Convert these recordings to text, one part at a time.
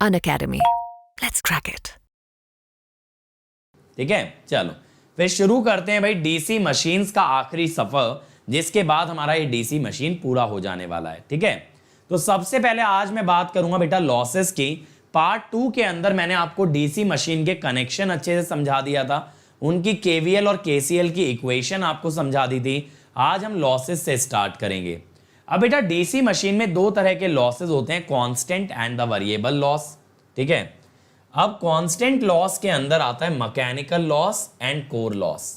Unacademy. Let's crack it. ठीक है, चलो फिर शुरू करते हैं भाई डीसी मशीन्स का आखिरी सफर, जिसके बाद हमारा ये डीसी मशीन पूरा हो जाने वाला है। ठीक है, तो सबसे पहले आज मैं बात करूंगा बेटा लॉसेस की। पार्ट 2 के अंदर मैंने आपको डीसी मशीन के कनेक्शन अच्छे से समझा दिया था, उनकी केवीएल और केसीएल की इक्वेशन आपको समझा दी थी। आज हम लॉसेस से स्टार्ट करेंगे। अब बेटा डीसी मशीन में दो तरह के लॉसेस होते हैं, constant and the variable loss. ठीक है, अब कांस्टेंट लॉस के अंदर आता है mechanical loss and core loss.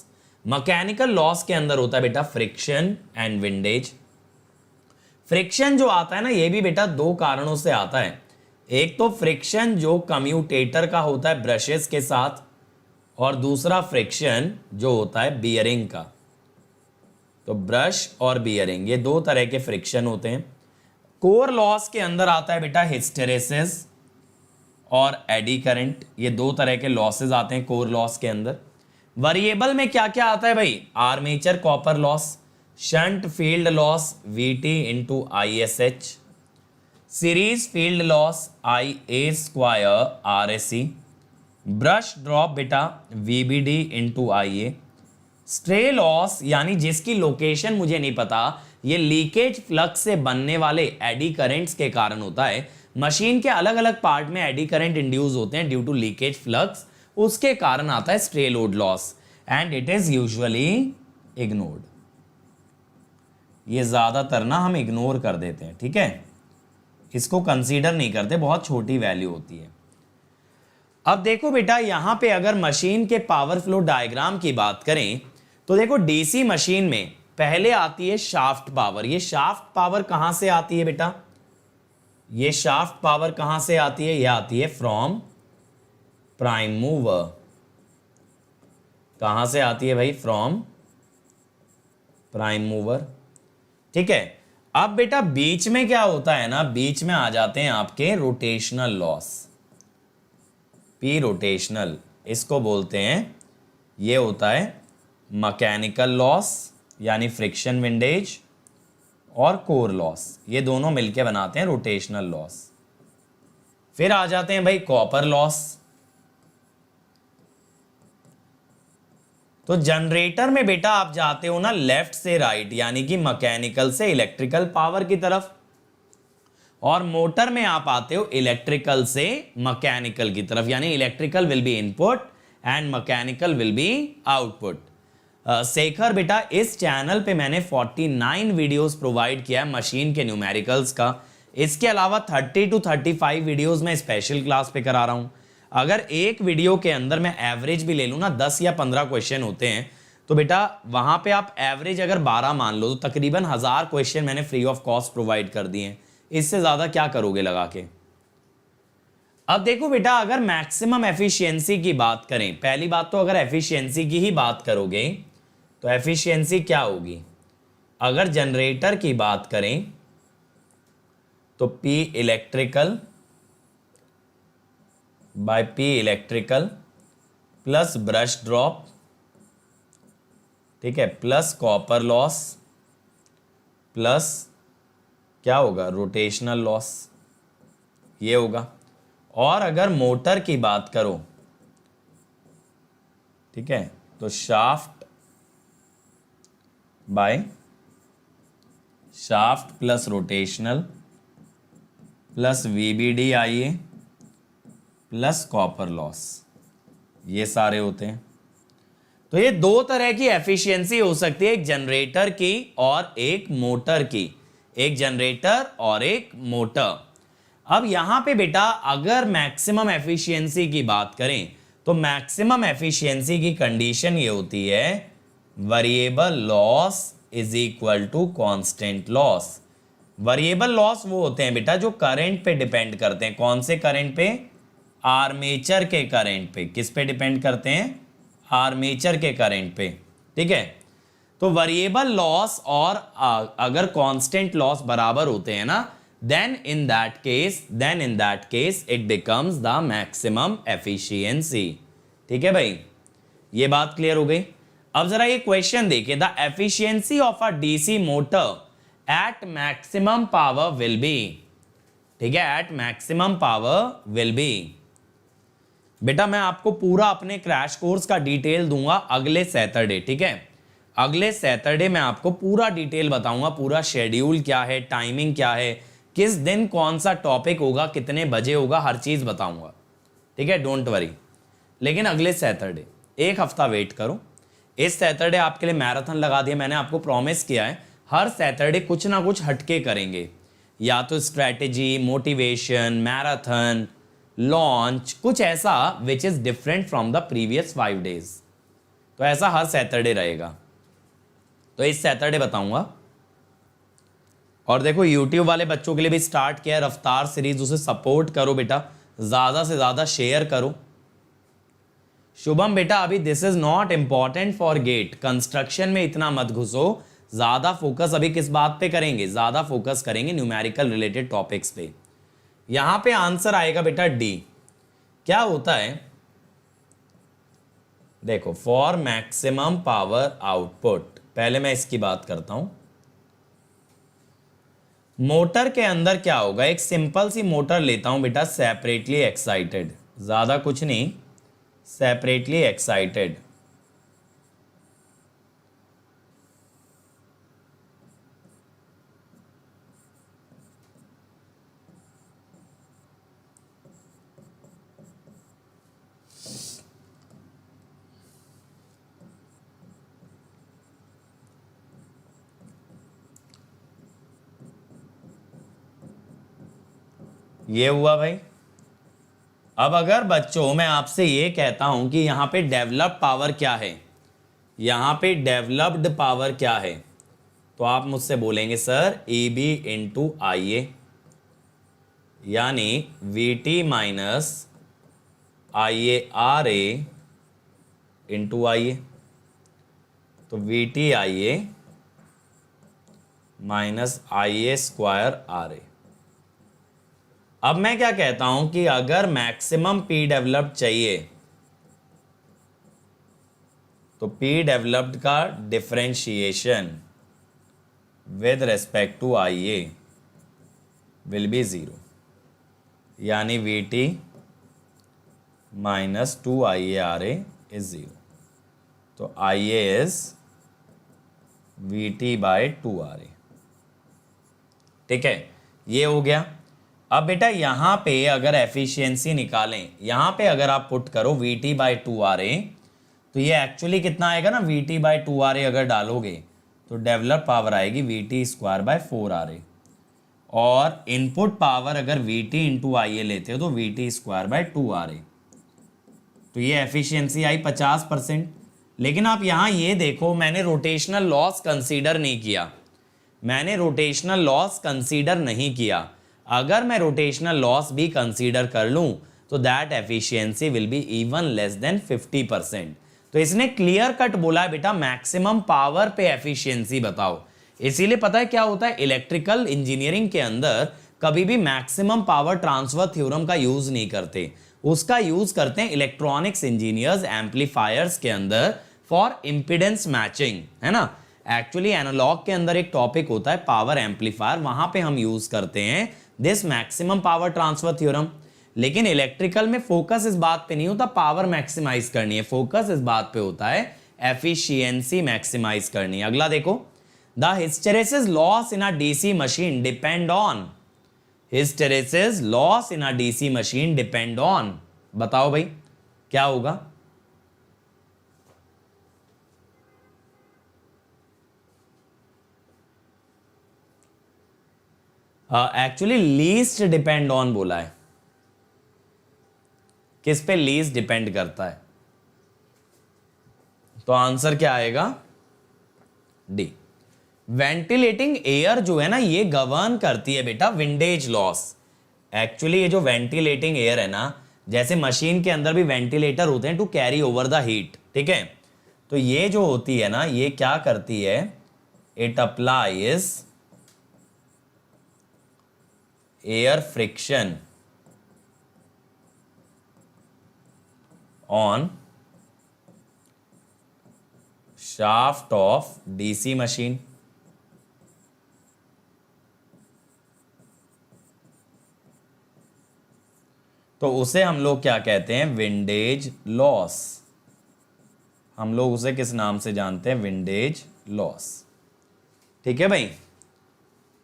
Mechanical loss के अंदर होता है बेटा फ्रिक्शन एंड विंडेज। फ्रिक्शन जो आता है ना, ये भी बेटा दो कारणों से आता है। एक तो फ्रिक्शन जो कम्यूटेटर का होता है ब्रशेस के साथ, और दूसरा फ्रिक्शन जो होता है बियरिंग का। तो ब्रश और बियरिंग, ये दो तरह के फ्रिक्शन होते हैं। कोर लॉस के अंदर आता है बेटा हिस्टेरेसिस और एडी करंट, ये दो तरह के लॉसेस आते हैं कोर लॉस के अंदर। वेरिएबल में क्या क्या आता है भाई? Armature copper loss, shunt field loss VT into ISH, series field loss IA² RSC, brush drop बेटा VBD into IA, stray loss यानी जिसकी लोकेशन मुझे नहीं पता, ये लीकेज फ्लक्स से बनने वाले एडी करंट्स के कारण होता है। मशीन के अलग अलग पार्ट में एडी करंट इंड्यूस होते हैं ड्यू टू लीकेज फ्लक्स, उसके कारण आता है stray load loss and it is usually ignored. ये ज्यादातर ना हम इग्नोर कर देते हैं। ठीक है, इसको कंसीडर नहीं करते, बहुत छोटी वैल्यू होती है। अब देखो बेटा, यहां पे अगर मशीन के पावर फ्लो डायग्राम की बात करें तो देखो डीसी मशीन में पहले आती है शाफ्ट पावर। ये शाफ्ट पावर कहां से आती है बेटा? ये शाफ्ट पावर कहां से आती है? ये आती है फ्रॉम प्राइम मूवर। कहां से आती है भाई? From prime mover. ठीक है, अब बेटा बीच में क्या होता है ना, बीच में आ जाते हैं आपके रोटेशनल लॉस, पी रोटेशनल इसको बोलते हैं। ये होता है मैकेनिकल लॉस यानी फ्रिक्शन विंडेज, और कोर लॉस, ये दोनों मिलके बनाते हैं रोटेशनल लॉस। फिर आ जाते हैं भाई कॉपर लॉस। तो जनरेटर में बेटा आप जाते हो ना लेफ्ट से राइट, यानी कि मैकेनिकल से इलेक्ट्रिकल पावर की तरफ, और मोटर में आप आते हो इलेक्ट्रिकल से मैकेनिकल की तरफ, यानी electrical will be input and mechanical will be output. Shekhar बेटा, इस चैनल पे मैंने 49 वीडियोस प्रोवाइड किया है मशीन के न्यूमेरिकल्स का। इसके अलावा 30 to 35 वीडियोस मैं स्पेशल क्लास पे करा रहा हूं। अगर एक वीडियो के अंदर मैं एवरेज भी ले लूँ ना, 10 या 15 क्वेश्चन होते हैं, तो बेटा वहां पे आप एवरेज अगर 12 मान लो तो तकरीबन 1000 क्वेश्चन मैंने फ्री ऑफ कॉस्ट प्रोवाइड कर दिए हैं। इससे ज्यादा क्या करोगे लगा के? अब देखो बेटा, अगर मैक्सिमम एफिशिएंसी की बात करें, पहली बात तो अगर एफिशिएंसी की ही बात करोगे तो एफिशिएंसी क्या होगी? अगर जनरेटर की बात करें तो P electrical by P electrical plus brush drop, ठीक है, प्लस कॉपर लॉस, प्लस क्या होगा? रोटेशनल लॉस, ये होगा। और अगर मोटर की बात करो, ठीक है, तो shaft by shaft plus rotational plus VBD IA plus copper loss, ये सारे होते हैं। तो ये दो तरह की एफिशिएंसी हो सकती है, एक जनरेटर की और एक मोटर की, एक जनरेटर और एक मोटर। अब यहां पे बेटा अगर मैक्सिमम एफिशिएंसी की बात करें तो मैक्सिमम एफिशिएंसी की कंडीशन ये होती है variable loss is equal to constant loss. Variable loss वो होते हैं बेटा जो करंट पे डिपेंड करते हैं। कौन से करंट पे? आर्मेचर के करंट पे। किस पे डिपेंड करते हैं? आर्मेचर के करंट पे। ठीक है, तो वेरिएबल लॉस और अगर कांस्टेंट लॉस बराबर होते हैं ना, then in that case it becomes the maximum efficiency। ठीक है भाई, ये बात क्लियर हो गई। अब जरा ये क्वेश्चन देखिए, the efficiency of a DC motor at maximum power will be. ठीक है, at maximum power will be. बेटा मैं आपको पूरा अपने क्रैश कोर्स का डिटेल दूंगा अगले सैटरडे, ठीक है, अगले सैटरडे मैं आपको पूरा डिटेल बताऊंगा, पूरा शेड्यूल क्या है, टाइमिंग क्या है, किस दिन कौन सा टॉपिक होगा, कितने बजे होगा, हर चीज बताऊंगा, ठीक है, डोंट वरी। लेकिन अगले सैटरडे, एक हफ्ता वेट करो। इस सैटरडे आपके लिए मैराथन लगा दिया, मैंने आपको प्रॉमिस किया है हर सैटरडे कुछ ना कुछ हटके करेंगे, या तो स्ट्रैटेजी, मोटिवेशन, मैराथन, लॉन्च, कुछ ऐसा which is different from the previous 5 days. तो ऐसा हर सैटरडे रहेगा, तो इस सैटरडे बताऊंगा। और देखो यूट्यूब वाले बच्चों के लिए भी स्टार्ट किया है रफ्तार सीरीज, उसे सपोर्ट करो बेटा, ज्यादा से ज्यादा शेयर करो। शुभम बेटा अभी this is not important for GATE, construction में इतना मत घुसो, ज्यादा फोकस अभी किस बात पे करेंगे, ज्यादा फोकस करेंगे न्यूमेरिकल रिलेटेड टॉपिक्स पे। यहां पे आंसर आएगा बेटा डी। क्या होता है देखो, फॉर मैक्सिमम पावर आउटपुट, पहले मैं इसकी बात करता हूं। मोटर के अंदर क्या होगा, एक सिंपल सी मोटर लेता हूं बेटा, सेपरेटली एक्साइटेड, ज्यादा कुछ नहीं, सेपरेटली एक्साइटेड। ये हुआ भाई। अब अगर बच्चों मैं आपसे ये कहता हूं कि यहां पे डेवलप्ड पावर क्या है, यहां पे डेवलप्ड पावर क्या है, तो आप मुझसे बोलेंगे sir E B into I A, यानी V T minus I A R A into I A. तो V T I A minus I A square R A. अब मैं क्या कहता हूं कि अगर मैक्सिमम पी डेवलप्ड चाहिए तो पी डेवलप्ड का differentiation with respect to I A will be 0, यानी V T minus 2 I A R A is 0। तो I A is V T by 2 R A, ठीक है, ये हो गया। अब बेटा यहां पे अगर एफिशिएंसी निकालें, यहां पे अगर आप पुट करो V T by 2 R A, तो ये एक्चुअली कितना आएगा ना, V T by 2 R A अगर डालोगे तो डेवलप पावर आएगी V T square by 4 R A, और इनपुट पावर अगर V T into I A लेते हो तो V T square by 2 R A. तो ये एफिशिएंसी आई 50%। लेकिन आप यहां ये देखो, मैंने रोटेशनल लॉस कंसीडर नहीं किया, मैंने रोटेशनल लॉस कंसीडर नहीं किया। अगर मैं रोटेशनल लॉस भी कंसीडर कर लूं तो that efficiency will be even less than 50%। तो इसने क्लियर कट बोला है बेटा मैक्सिमम पावर पे एफिशिएंसी बताओ। इसीलिए पता है क्या होता है, इलेक्ट्रिकल इंजीनियरिंग के अंदर कभी भी मैक्सिमम पावर ट्रांसफर थ्योरम का यूज नहीं करते, उसका यूज करते हैं इलेक्ट्रॉनिक्स इंजीनियर्स एम्पलीफायर्स के अंदर फॉर इंपिडेंस मैचिंग, है ना। एक्चुअली एनालॉग के अंदर एक टॉपिक होता है पावर एम्पलीफायर, वहां पे हम यूज करते हैं this maximum power transfer theorem. लेकिन इलेक्ट्रिकल में फोकस इस बात पे नहीं होता पावर मैक्सिमाइज करनी है, फोकस इस बात पे होता है एफिशिएंसी मैक्सिमाइज करनी है। अगला देखो, the hysteresis loss in a DC machine depend on, hysteresis loss in a DC machine depend on, बताओ भाई क्या होगा। एक्चुअली लीस्ट डिपेंड ऑन बोला है, किस पे लीस्ट डिपेंड करता है, तो आंसर क्या आएगा डी। वेंटिलेटिंग एयर जो है ना ये गवर्न करती है बेटा विंडेज लॉस। एक्चुअली ये जो वेंटिलेटिंग एयर है ना, जैसे मशीन के अंदर भी वेंटिलेटर होते हैं to carry over the heat, ठीक है, तो ये जो होती है ना ये क्या करती है, it applies air friction on shaft of DC machine। तो उसे हम लोग क्या कहते हैं, विंडेज लॉस। हम लोग उसे किस नाम से जानते हैं, विंडेज लॉस। ठीक है भाई।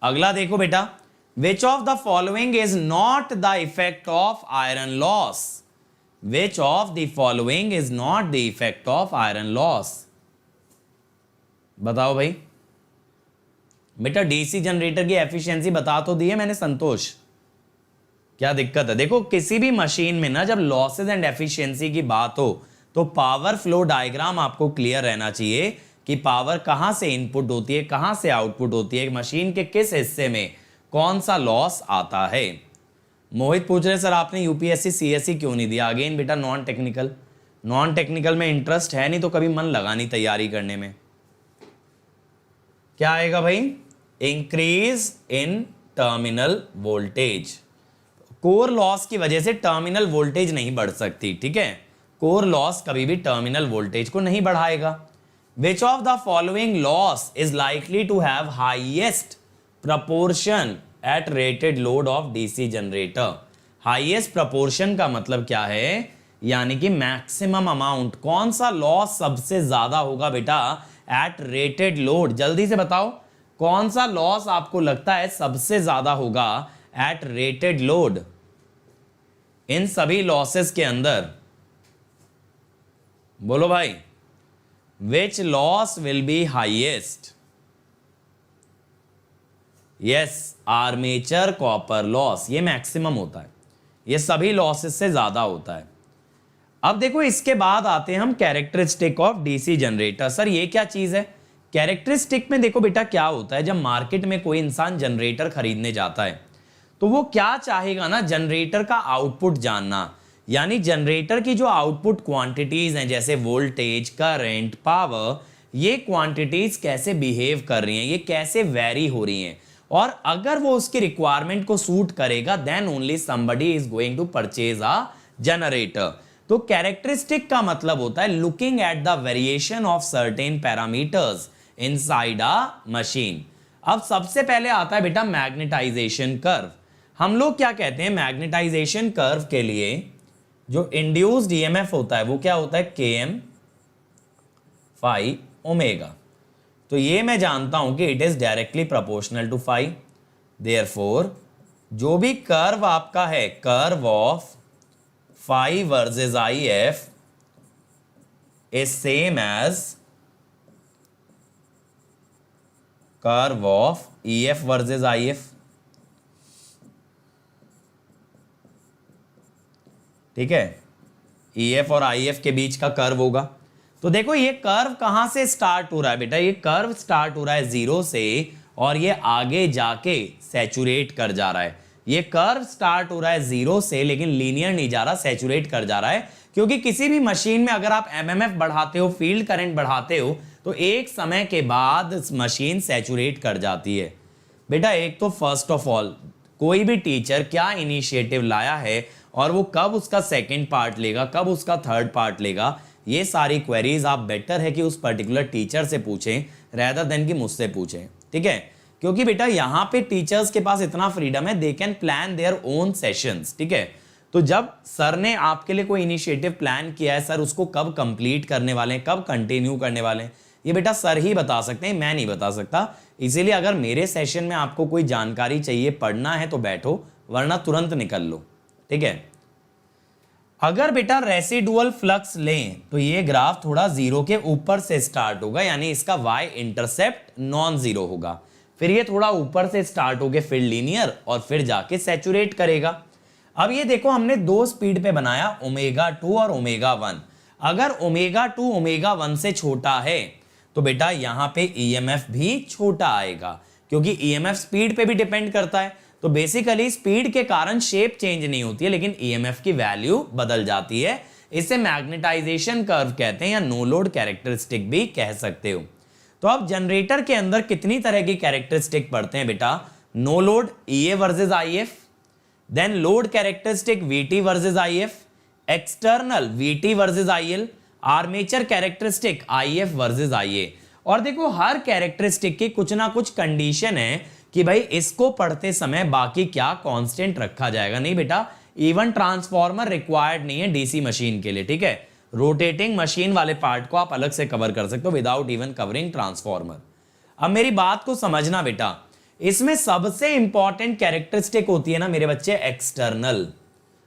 अगला देखो बेटा, विच of the following is not the effect of iron loss. Which of the following is not the effect of iron loss. बताओ भाई। बेटा डीसी जनरेटर की एफिशिएंसी बता तो दी है मैंने संतोष, क्या दिक्कत है। देखो किसी भी मशीन में ना जब लॉसेज एंड एफिशिएंसी की बात हो तो पावर फ्लो डायग्राम आपको क्लियर रहना चाहिए कि पावर कहां से इनपुट होती है, कहां से आउटपुट होती है, मशीन के किस हिस्से में कौन सा लॉस आता है। मोहित पूछ रहे सर आपने यूपीएससी सीएससी क्यों नहीं दिया। अगेन बेटा नॉन टेक्निकल में इंटरेस्ट है नहीं तो कभी मन लगा नहीं तैयारी करने में। क्या आएगा भाई, increase in terminal voltage. Core loss की वजह से टर्मिनल वोल्टेज नहीं बढ़ सकती, ठीक है। कोर लॉस कभी भी टर्मिनल वोल्टेज को नहीं बढ़ाएगा। Which of the following loss is likely to have highest proportion at rated load of DC generator? Highest proportion का मतलब क्या है, यानी कि मैक्सिमम अमाउंट, कौन सा लॉस सबसे ज्यादा होगा बेटा एट रेटेड लोड। जल्दी से बताओ कौन सा लॉस आपको लगता है सबसे ज्यादा होगा एट रेटेड लोड। इन सभी लॉसेस के अंदर बोलो भाई, which loss will be highest? yes, armature copper loss, ये मैक्सिमम होता है, ये सभी लॉसेस से ज्यादा होता है। अब देखो इसके बाद आते हैं हम characteristic of DC generator. Sir ये क्या चीज है, कैरेक्टरिस्टिक में देखो बेटा क्या होता है, जब मार्केट में कोई इंसान जनरेटर खरीदने जाता है तो वो क्या चाहेगा ना, जनरेटर का आउटपुट जानना, यानी जनरेटर की जो आउटपुट क्वांटिटीज हैं जैसे वोल्टेज, करंट, पावर, ये क्वांटिटीज कैसे बिहेव कर रही हैं, ये कैसे वेरी हो रही हैं, और अगर वो उसकी रिक्वायरमेंट को सूट करेगा then only somebody is going to purchase a generator. तो कैरेक्टरिस्टिक का मतलब होता है looking at the variation of certain parameters inside a machine. अब सबसे पहले आता है बेटा मैग्नेटाइजेशन कर्व। हम लोग क्या कहते हैं, मैग्नेटाइजेशन कर्व के लिए जो इंड्यूस्ड ईएमएफ होता है वो क्या होता है, Km phi ओमेगा। तो ये मैं जानता हूं कि it is directly proportional to phi। Therefore जो भी कर्व आपका है, curve of phi versus IF is same as curve of EF versus IF। ठीक है, EF और IF के बीच का कर्व होगा। तो देखो ये कर्व कहां से स्टार्ट हो रहा है बेटा, ये कर्व स्टार्ट हो रहा है 0 से और ये आगे जाके सैचुरेट कर जा रहा है। ये कर्व स्टार्ट हो रहा है 0 से लेकिन लीनियर नहीं जा रहा, सैचुरेट कर जा रहा है, क्योंकि किसी भी मशीन में अगर आप MMF बढ़ाते हो, फील्ड करंट बढ़ाते हो, तो एक समय के बाद मशीन सैचुरेट कर जाती है। बेटा एक तो फर्स्ट ऑफ ऑल कोई भी टीचर क्या इनिशिएटिव लाया है और वो कब उसका सेकंड पार्ट लेगा, कब उसका थर्ड पार्ट लेगा, ये सारी क्वेरीज आप बेटर है कि उस पर्टिकुलर टीचर से पूछें रेदर देन कि मुझसे पूछें। ठीक है, क्योंकि बेटा यहाँ पे टीचर्स के पास इतना फ्रीडम है, they can plan their own sessions. ठीक है, तो जब सर ने आपके लिए कोई इनिशिएटिव प्लान किया है, सर उसको कब कंप्लीट करने वाले हैं, कब कंटिन्यू करने वाले हैं, ये बेटा सर ही बता सकते हैं, मैं नहीं बता सकता। इसीलिए अगर मेरे सेशन में आपको कोई जानकारी चाहिए, पढ़ना है तो बैठो, वरना तुरंत निकल लो। ठीक है, अगर बेटा रेसिडुअल फ्लक्स लें तो ये ग्राफ थोड़ा 0 के ऊपर से स्टार्ट होगा, यानी इसका y इंटरसेप्ट नॉन जीरो होगा, फिर ये थोड़ा ऊपर से स्टार्ट होके फिर लीनियर और फिर जाके सैचुरेट करेगा। अब ये देखो हमने दो स्पीड पे बनाया, ω2 और ω1। अगर ω2 ω1 से छोटा है तो बेटा यहाँ पे EMF भी छोटा आएगा, क्योंकि EMF स्पीड पे भी डिपेंड करता है। तो बेसिकली स्पीड के कारण शेप चेंज नहीं होती है लेकिन EMF की वैल्यू बदल जाती है। इसे मैग्नेटाइजेशन कर्व कहते हैं या नो लोड कैरेक्टरिस्टिक भी कह सकते हो। तो अब जनरेटर के अंदर कितनी तरह की कैरेक्टरिस्टिक पढ़ते हैं बेटा, no load EA versus IF, then load characteristic VT versus IF, external VT versus IL, armature characteristic IF versus IA। और देखो हर कैरेक्टरिस्टिक की कुछ ना कुछ कंडीशन है कि भाई इसको पढ़ते समय बाकी क्या कांस्टेंट रखा जाएगा। नहीं बेटा, इवन ट्रांसफॉर्मर रिक्वायर्ड नहीं है डीसी मशीन के लिए, ठीक है। रोटेटिंग मशीन वाले पार्ट को आप अलग से कवर कर सकते हो विदाउट इवन कवरिंग ट्रांसफॉर्मर। अब मेरी बात को समझना बेटा, इसमें सबसे इंपॉर्टेंट कैरेक्टरिस्टिक होती है ना मेरे बच्चे एक्सटर्नल।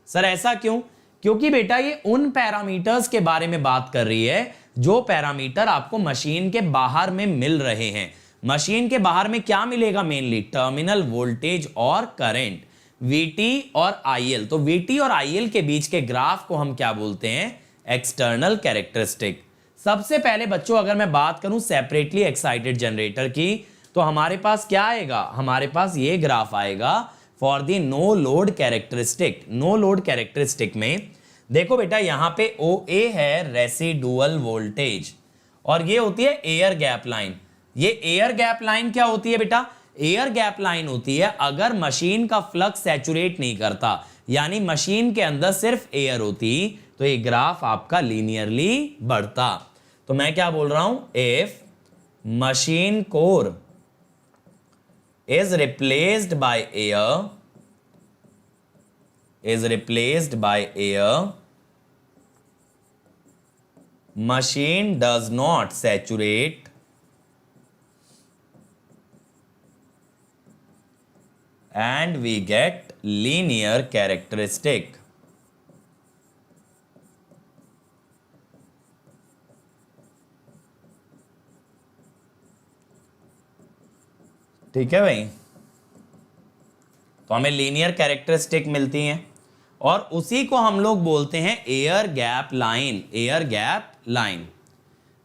सर ऐसा क्यों? क्योंकि बेटा ये उन पैरामीटर्स के बारे में बात कर रही है जो पैरामीटर आपको मशीन के बाहर में मिल रहे हैं। मशीन के बाहर में क्या मिलेगा? मेनली टर्मिनल वोल्टेज और करंट, वीटी और आईएल। तो वीटी और आईएल के बीच के ग्राफ को हम क्या बोलते हैं? External characteristic. सबसे पहले बच्चों अगर मैं बात करूं सेपरेटली एक्साइटेड जनरेटर की, तो हमारे पास क्या आएगा? हमारे पास ये ग्राफ आएगा for the no load characteristic. No load characteristic में देखो बेटा, यहां पे OA है रेसिडुअल वोल्टेज, और ये होती है एयर गैप लाइन। ये एयर गैप लाइन क्या होती है बेटा? एयर गैप लाइन होती है अगर मशीन का फ्लक्स सैचुरेट नहीं करता, यानी मशीन के अंदर सिर्फ एयर होती, तो ये ग्राफ आपका लीनियरली बढ़ता। तो मैं क्या बोल रहा हूं? If machine core is replaced by air, machine does not saturate and we get linear characteristic। ठीक है भाई, तो हमें लीनियर कैरेक्टरिस्टिक मिलती हैं और उसी को हम लोग बोलते हैं air gap line. Air gap line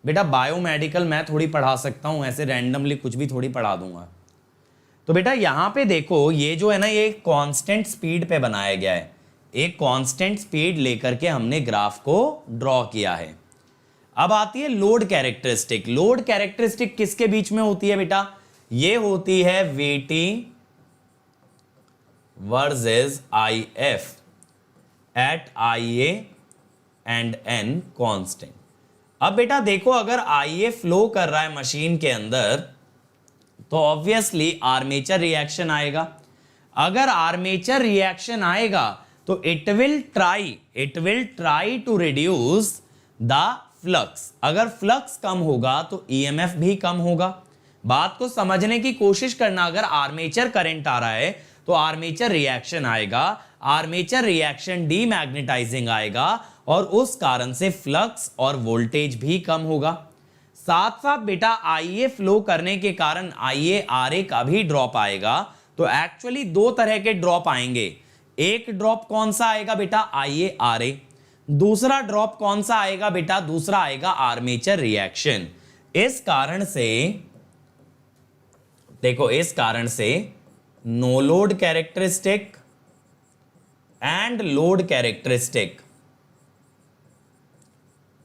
बेटा बायोमेडिकल मैं थोड़ी पढ़ा सकता हूं, ऐसे रैंडमली कुछ भी थोड़ी पढ़ा दूंगा। तो बेटा यहां पे देखो, ये जो है ना, ये कांस्टेंट स्पीड पे बनाया गया है। एक कांस्टेंट स्पीड लेकर के हमने ग्राफ को ड्रॉ किया है। अब आती है लोड कैरेक्टरिस्टिक। लोड कैरेक्टरिस्टिक किसके बीच में होती है बेटा? ये होती है VT versus IF at IA and N constant. अब बेटा देखो, अगर IA फ्लो कर रहा है मशीन के अंदर तो ऑब्वियसली आर्मेचर रिएक्शन आएगा। अगर आर्मेचर रिएक्शन आएगा तो it will try to reduce the flux. अगर फ्लक्स कम होगा तो EMF भी कम होगा। बात को समझने की कोशिश करना, अगर आर्मेचर करंट आ रहा है तो आर्मेचर रिएक्शन आएगा, आर्मेचर रिएक्शन डीमैग्नेटाइजिंग आएगा और उस कारण से फ्लक्स और वोल्टेज भी कम होगा। साथ साथ बेटा IA फ्लो करने के कारण IaRa का भी ड्रॉप आएगा। तो एक्चुअली दो तरह के ड्रॉप आएंगे। एक ड्रॉप कौन सा आएगा बेटा? IaRa। दूसरा ड्रॉप कौन सा आएगा बेटा? दूसरा आएगा आर्मेचर रिएक्शन। इस कारण से देखो, इस कारण से no load characteristic and load characteristic,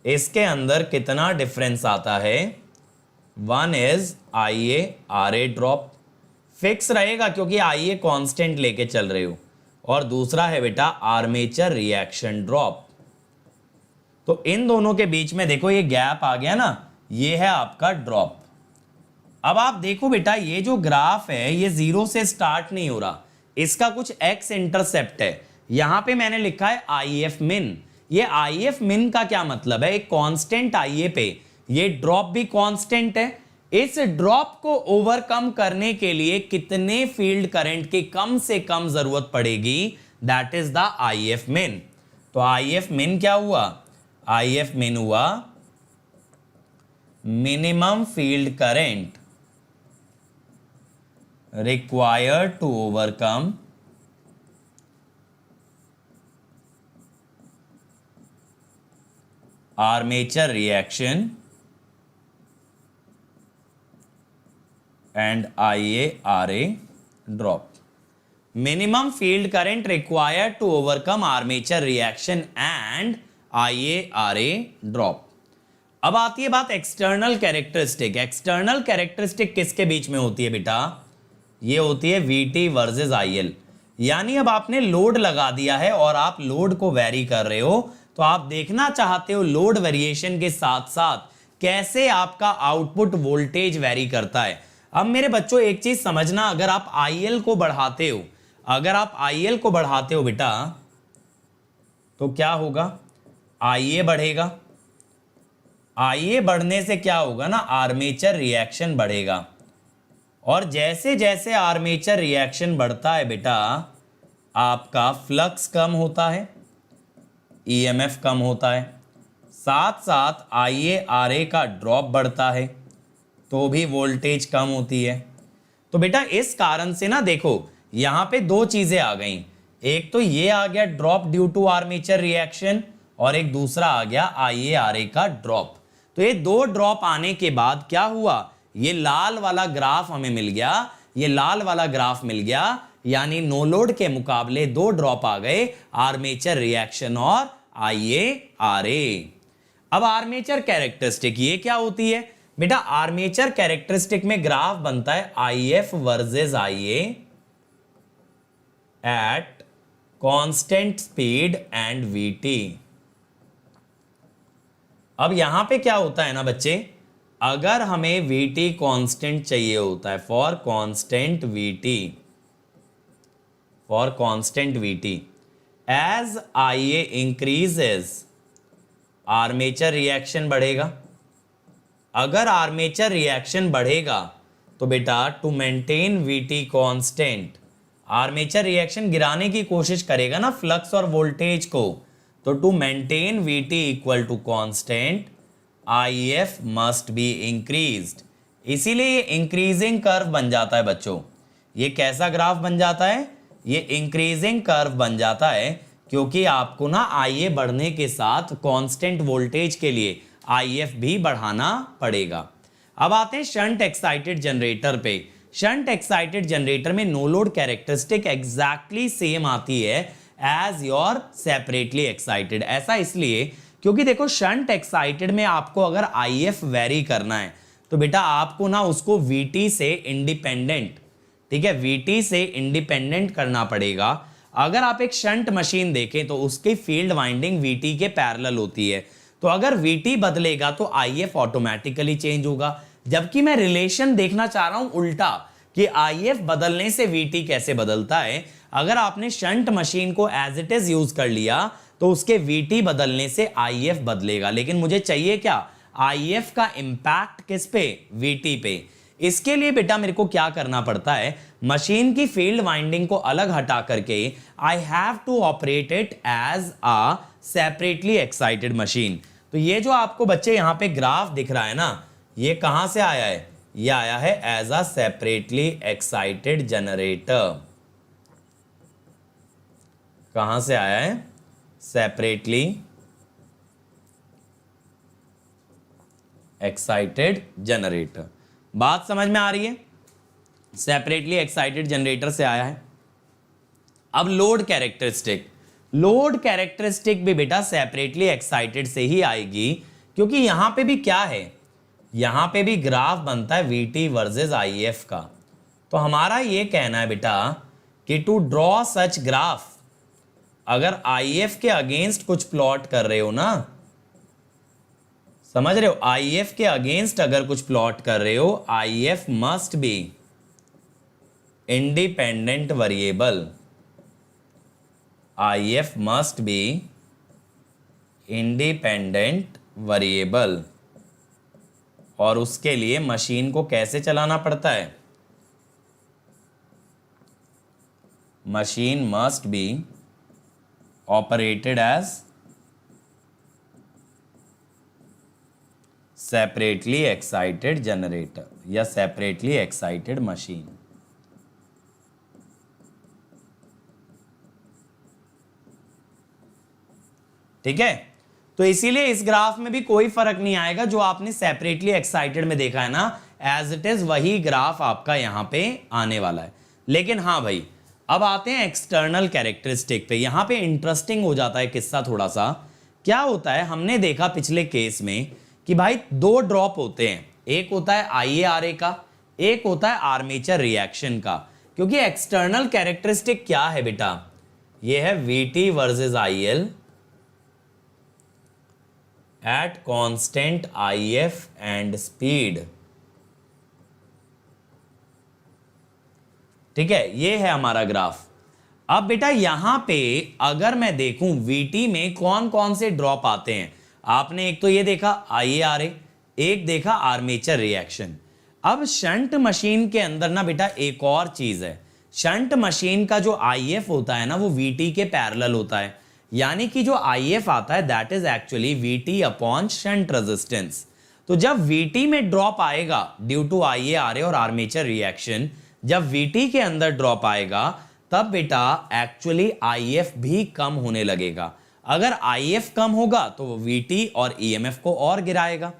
इसके अंदर कितना डिफरेंस आता है? One is IaRa drop fix रहेगा क्योंकि IA कांस्टेंट लेके चल रहे हो, और दूसरा है बेटा आर्मेचर रिएक्शन ड्रॉप। तो इन दोनों के बीच में देखो ये गैप आ गया ना, ये है आपका ड्रॉप। अब आप देखो बेटा, ये जो ग्राफ है ये 0 से स्टार्ट नहीं हो रहा, इसका कुछ x इंटरसेप्ट है। यहां पे मैंने लिखा है IF min। ये IF min का क्या मतलब है? एक कांस्टेंट IA पे ये ड्रॉप भी कांस्टेंट है। इस ड्रॉप को ओवरकम करने के लिए कितने फील्ड करंट की कम से कम जरूरत पड़ेगी? That is the IF min। तो IF min क्या हुआ? IF min हुआ minimum field current required to overcome armature reaction and IaRa drop। minimum field current required to overcome armature reaction and IaRa drop। अब आती है बात external characteristic. External characteristic किसके बीच में होती है बेटा? ये होती है VT वर्सेस IL। यानी अब आपने लोड लगा दिया है और आप लोड को वेरी कर रहे हो, तो आप देखना चाहते हो लोड वेरिएशन के साथ साथ कैसे आपका आउटपुट वोल्टेज वेरी करता है। अब मेरे बच्चों एक चीज समझना, अगर आप IL को बढ़ाते हो, बेटा, तो क्या होगा, IA बढ़ेगा। IA बढ़ने से क्या होगा ना, आर्मेचर रिएक्शन बढ़ेगा। और जैसे जैसे आर्मेचर रिएक्शन बढ़ता है बेटा, आपका फ्लक्स कम होता है, EMF कम होता है, साथ साथ IaRa का ड्रॉप बढ़ता है, तो भी वोल्टेज कम होती है। तो बेटा इस कारण से ना देखो यहां पे दो चीजें आ गई, एक तो ये आ गया drop due to armature reaction, और एक दूसरा आ गया IaRa का ड्रॉप। तो ये दो ड्रॉप आने के बाद क्या हुआ, ये लाल वाला ग्राफ हमें मिल गया, ये लाल वाला ग्राफ मिल गया, यानी नो लोड के मुकाबले दो ड्रॉप आ गए, आर्मेचर रिएक्शन और IaRa। अब आर्मेचर कैरेक्टरिस्टिक ये क्या होती है बेटा, आर्मेचर कैरेक्टरिस्टिक में ग्राफ बनता है IF versus IA at constant speed and VT। अब यहां पे क्या होता है ना बच्चे, अगर हमें VT कांस्टेंट चाहिए होता है, for constant VT as IA increases armature reaction बढ़ेगा। अगर आर्मेचर रिएक्शन बढ़ेगा तो बेटा to maintain VT constant, armature reaction गिराने की कोशिश करेगा ना फ्लक्स और वोल्टेज को, तो to maintain VT equal to constant IF must be increased. इसीलिए ये इंक्रीजिंग कर्व बन जाता है बच्चों। ये कैसा ग्राफ बन जाता है, ये इंक्रीजिंग कर्व बन जाता है, क्योंकि आपको ना IA बढ़ने के साथ कांस्टेंट वोल्टेज के लिए IF भी बढ़ाना पड़ेगा। अब आते हैं शंट एक्साइटेड जनरेटर पे। शंट एक्साइटेड जनरेटर में no load characteristic exactly same आती है एज योर सेपरेटली एक्साइटेड। ऐसा इसलिए क्योंकि देखो शंट एक्साइटेड में आपको अगर IF वेरी करना है तो बेटा आपको ना उसको VT से इंडिपेंडेंट, ठीक है, VT से इंडिपेंडेंट करना पड़ेगा। अगर आप एक शंट मशीन देखें तो उसकी फील्ड वाइंडिंग VT के पैरेलल होती है, तो अगर VT बदलेगा तो IF ऑटोमेटिकली चेंज होगा। जबकि मैं रिलेशन देखना चाह रहा हूं उल्टा, कि IF बदलने से VT कैसे बदलता है। अगर आपने शंट मशीन को एज इट इज यूज कर लिया तो उसके VT बदलने से IF बदलेगा, लेकिन मुझे चाहिए क्या, IF का इंपैक्ट किस पे, VT पे। इसके लिए बेटा मेरे को क्या करना पड़ता है, मशीन की फील्ड वाइंडिंग को अलग हटा करके I have to operate it as a separately excited machine. तो ये जो आपको बच्चे यहां पे ग्राफ दिख रहा है ना, ये कहां से आया है, ये आया है as a separately excited generator. कहां से आया है, सेपरेटली एक्साइटेड जनरेटर। बात समझ में आ रही है, सेपरेटली एक्साइटेड जनरेटर से आया है। अब लोड कैरेक्टरिस्टिक, लोड कैरेक्टरिस्टिक भी बेटा सेपरेटली एक्साइटेड से ही आएगी, क्योंकि यहां पे भी क्या है, यहां पे भी ग्राफ बनता है VT वर्सेस IF का। तो हमारा ये कहना है बेटा कि टू ड्रॉ सच ग्राफ, अगर IF के अगेंस्ट कुछ प्लॉट कर रहे हो ना, समझ रहे हो, IF के अगेंस्ट अगर कुछ प्लॉट कर रहे हो, IF must be independent variable, IF must be independent variable. और उसके लिए मशीन को कैसे चलाना पड़ता है, machine must be operated as separately excited generator या सेपरेटली एक्साइटेड मशीन। ठीक है, तो इसीलिए इस ग्राफ में भी कोई फर्क नहीं आएगा, जो आपने सेपरेटली एक्साइटेड में देखा है ना एज इट इज, वही ग्राफ आपका यहां पे आने वाला है। लेकिन हाँ भाई, अब आते हैं एक्सटर्नल कैरेक्टरिस्टिक पे। यहां पे इंटरेस्टिंग हो जाता है किस्सा थोड़ा सा। क्या होता है, हमने देखा पिछले केस में कि भाई दो ड्रॉप होते हैं, एक होता है IaRa का, एक होता है आर्मेचर रिएक्शन का। क्योंकि एक्सटर्नल कैरेक्टरिस्टिक क्या है बेटा, ये है VT versus IL at constant IF and speed. ठीक है, ये है हमारा ग्राफ। अब बेटा यहां पे अगर मैं देखूं वीटी में कौन कौन से ड्रॉप आते हैं, आपने एक तो ये देखा IARA, एक देखा आर्मेचर रिएक्शन। अब शंट मशीन के अंदर ना बेटा एक और चीज है, शंट मशीन का जो IF होता है ना वो VT के पैरेलल होता है, यानी कि जो IF आता है that is actually VT upon shunt resistance. तो जब VT में ड्रॉप आएगा ड्यू टू IARA और आर्मेचर रिएक्शन, जब VT के अंदर ड्रॉप आएगा तब बेटा एक्चुअली IF भी कम होने लगेगा। अगर IF कम होगा तो वो VT और EMF को और गिराएगा।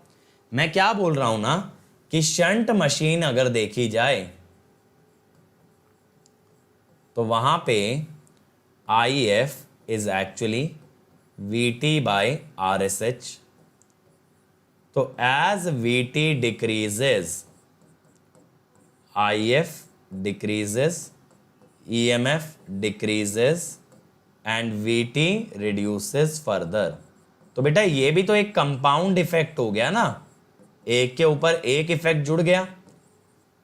मैं क्या बोल रहा हूं ना कि शंट मशीन अगर देखी जाए तो वहां पे IF is actually VT by RSH। तो as VT decreases IF decreases, EMF decreases and VT reduces further। तो बेटा ये भी तो एक कंपाउंड इफेक्ट हो गया ना, एक के ऊपर एक इफेक्ट जुड़ गया।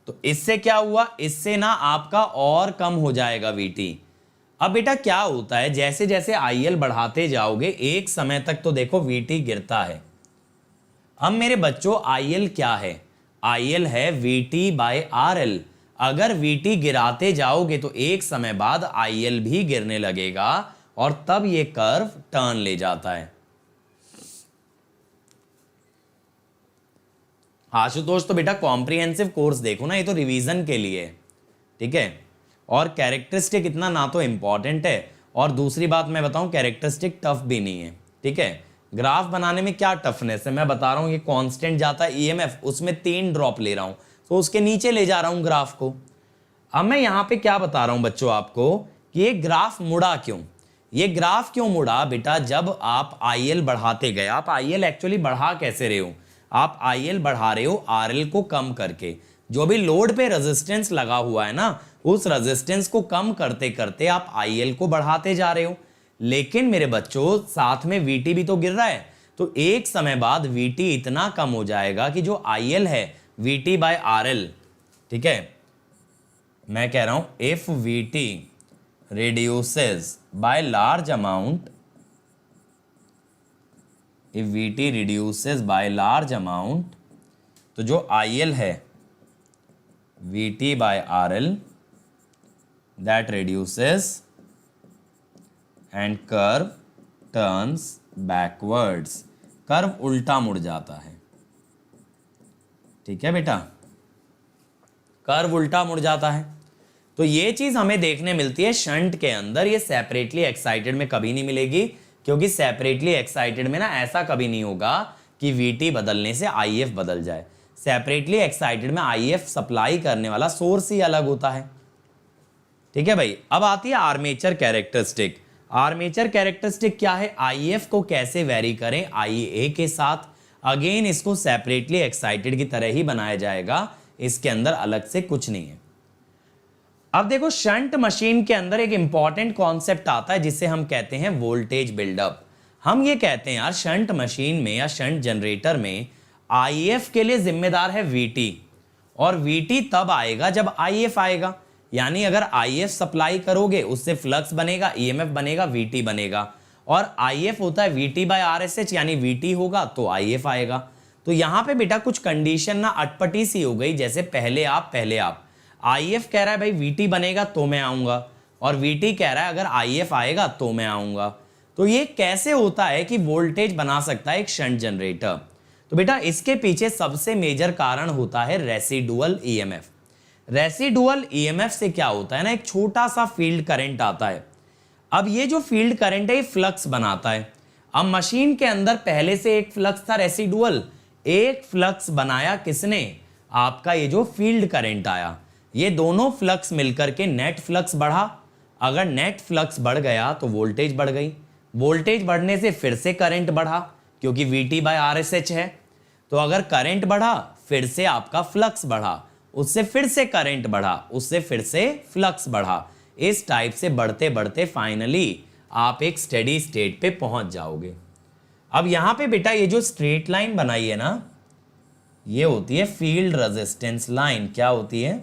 तो इससे क्या हुआ, इससे ना आपका और कम हो जाएगा VT। अब बेटा क्या होता है, जैसे जैसे IL बढ़ाते जाओगे एक समय तक तो देखो VT गिरता है। अब मेरे बच्चों IL क्या है, IL है VT बाय RL। अगर VT गिराते जाओगे तो एक समय बाद IL भी गिरने लगेगा और तब ये कर्व टर्न ले जाता है। आशुतोष तो बेटा कॉम्प्रिहेंसिव कोर्स देखो ना, ये तो रिवीजन के लिए, ठीक है। और कैरेक्टरिस्टिक इतना ना तो इंपॉर्टेंट है, और दूसरी बात मैं बताऊं कैरेक्टरिस्टिक टफ भी नहीं है, ठीक है। ग्राफ बनाने में क्या टफनेस है मैं बता रहा हूं, ये कांस्टेंट जाता है EMF, उसमें 3 ड्रॉप ले रहा हूं तो उसके नीचे ले जा रहा हूं ग्राफ को। अब मैं यहां पे क्या बता रहा हूं बच्चों आपको कि ये ग्राफ मुड़ा क्यों, ये ग्राफ क्यों मुड़ा बेटा, जब आप IL बढ़ाते गए, आप IL एक्चुअली बढ़ा कैसे रहे हो, आप IL बढ़ा रहे हो RL को कम करके। जो भी लोड पे रेजिस्टेंस लगा हुआ है ना उस रेजिस्टेंस को कम करते करते आप IL को बढ़ाते जा रहे हो। लेकिन मेरे बच्चों साथ में VT भी तो गिर रहा है, तो एक समय बाद VT इतना कम हो जाएगा कि जो IL है VT बाय RL, ठीक है, मैं कह रहा हूं if VT reduces by large amount, if VT reduces by large amount, तो जो IL है VT by RL that reduces and curve turns backwards, curve उल्टा मुड़ जाता है, ठीक है बेटा, कर्व उल्टा मुड़ जाता है। तो ये चीज हमें देखने मिलती है शंट के अंदर, ये सेपरेटली एक्साइटेड में कभी नहीं मिलेगी, क्योंकि सेपरेटली एक्साइटेड में ना ऐसा कभी नहीं होगा कि VT बदलने से IF बदल जाए। सेपरेटली एक्साइटेड में IF सप्लाई करने वाला सोर्स ही अलग होता है, ठीक है भाई। अब आती है आर्मेचर कैरेक्टरिस्टिक। आर्मेचर कैरेक्टरिस्टिक क्या है, IF को कैसे वेरी करें IA के साथ। अगेन इसको सेपरेटली एक्साइटेड की तरह ही बनाया जाएगा, इसके अंदर अलग से कुछ नहीं है। अब देखो शंट मशीन के अंदर एक इंपॉर्टेंट कॉन्सेप्ट आता है जिसे हम कहते हैं वोल्टेज बिल्डअप। हम ये कहते हैं यार शंट मशीन में या शंट जनरेटर में IF के लिए जिम्मेदार है VT, और VT तब आएगा जब IF आएगा। यानी अगर IF सप्लाई करोगे उससे फ्लक्स बनेगा, EMF बनेगा, VT बनेगा, और IF होता है VT बाय RSH, यानी VT होगा तो IF आएगा। तो यहां पे बेटा कुछ कंडीशन ना अटपटी सी हो गई, जैसे पहले आप IF कह रहा है भाई VT बनेगा तो मैं आऊंगा, और VT कह रहा है अगर IF आएगा तो मैं आऊंगा। तो ये कैसे होता है कि वोल्टेज बना सकता है एक शंट जनरेटर? तो बेटा इसके पीछे सबसे मेजर कारण होता है रेसिडुअल EMF। रेसिडुअल EMF से क्या होता है ना, एक छोटा सा फील्ड करंट आता है। अब ये जो फील्ड करंट है ये फ्लक्स बनाता है। अब मशीन के अंदर पहले से एक फ्लक्स था रेसिडुअल, एक फ्लक्स बनाया किसने, आपका ये जो फील्ड करंट आया। ये दोनों फ्लक्स मिलकर के नेट फ्लक्स बढ़ा। अगर नेट फ्लक्स बढ़ गया तो वोल्टेज बढ़ गई, वोल्टेज बढ़ने से फिर से करंट बढ़ा क्योंकि VT बाय RSH है। तो अगर करंट बढ़ा फिर से आपका फ्लक्स बढ़ा, उससे फिर से करंट बढ़ा, उससे फिर से फ्लक्स बढ़ा। इस टाइप से बढ़ते बढ़ते फाइनली आप एक स्टेडी स्टेट पे पहुंच जाओगे। अब यहां पे बेटा ये जो स्ट्रेट लाइन बनाई है ना, ये होती है फील्ड रेजिस्टेंस लाइन। क्या होती है?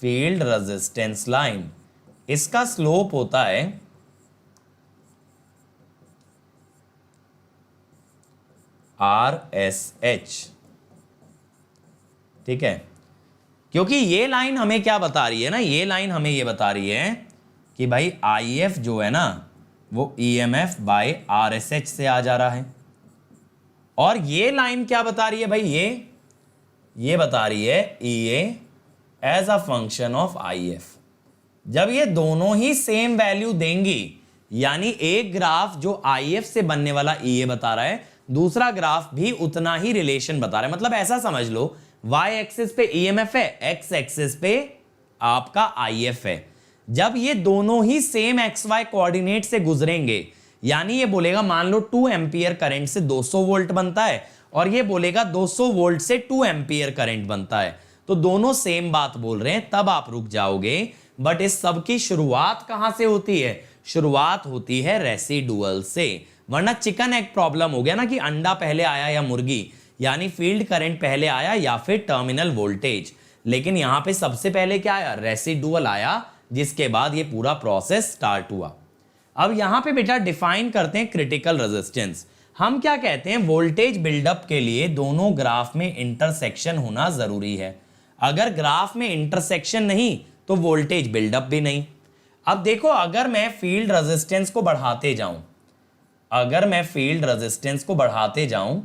Field resistance line. इसका स्लोप होता है RSH, ठीक है। क्योंकि ये लाइन हमें क्या बता रही है ना, ये लाइन हमें ये बता रही है कि भाई IF जो है ना वो EMF बाय RSH से आ जा रहा है। और ये लाइन क्या बता रही है भाई, ये बता रही है EA as a function of IF। जब ये दोनों ही सेम वैल्यू देंगी, यानी एक ग्राफ जो IF से बनने वाला EA बता रहा है, दूसरा ग्राफ भी उतना ही रिलेशन बता रहा है। मतलब ऐसा समझ लो, y एक्सिस पे EMF है, x एक्सिस पे आपका IF है। जब ये दोनों ही सेम XY कोऑर्डिनेट से गुजरेंगे, यानी ये बोलेगा मान लो 2 एम्पियर करंट से 200 वोल्ट बनता है, और ये बोलेगा 200 वोल्ट से 2 एम्पियर करंट बनता है, तो दोनों सेम बात बोल रहे हैं, तब आप रुक जाओगे। बट इस सब की शुरुआत कहां से होती है? शुरुआत होती है रेसिडुअल से। वरना चिकन एग प्रॉब्लम हो गया ना कि अंडा पहले आया या मुर्गी, यानी फील्ड करंट पहले आया या फिर टर्मिनल वोल्टेज। लेकिन यहां पे सबसे पहले क्या आया? रेसिडुअल आया, जिसके बाद ये पूरा प्रोसेस स्टार्ट हुआ। अब यहां पे बेटा डिफाइन करते हैं क्रिटिकल रेजिस्टेंस। हम क्या कहते हैं? वोल्टेज बिल्डअप के लिए दोनों ग्राफ में इंटरसेक्शन होना जरूरी है। अगर ग्राफ में इंटरसेक्शन नहीं तो वोल्टेज बिल्डअप भी नहीं। अब देखो, अगर मैं फील्ड रेजिस्टेंस को बढ़ाते जाऊं,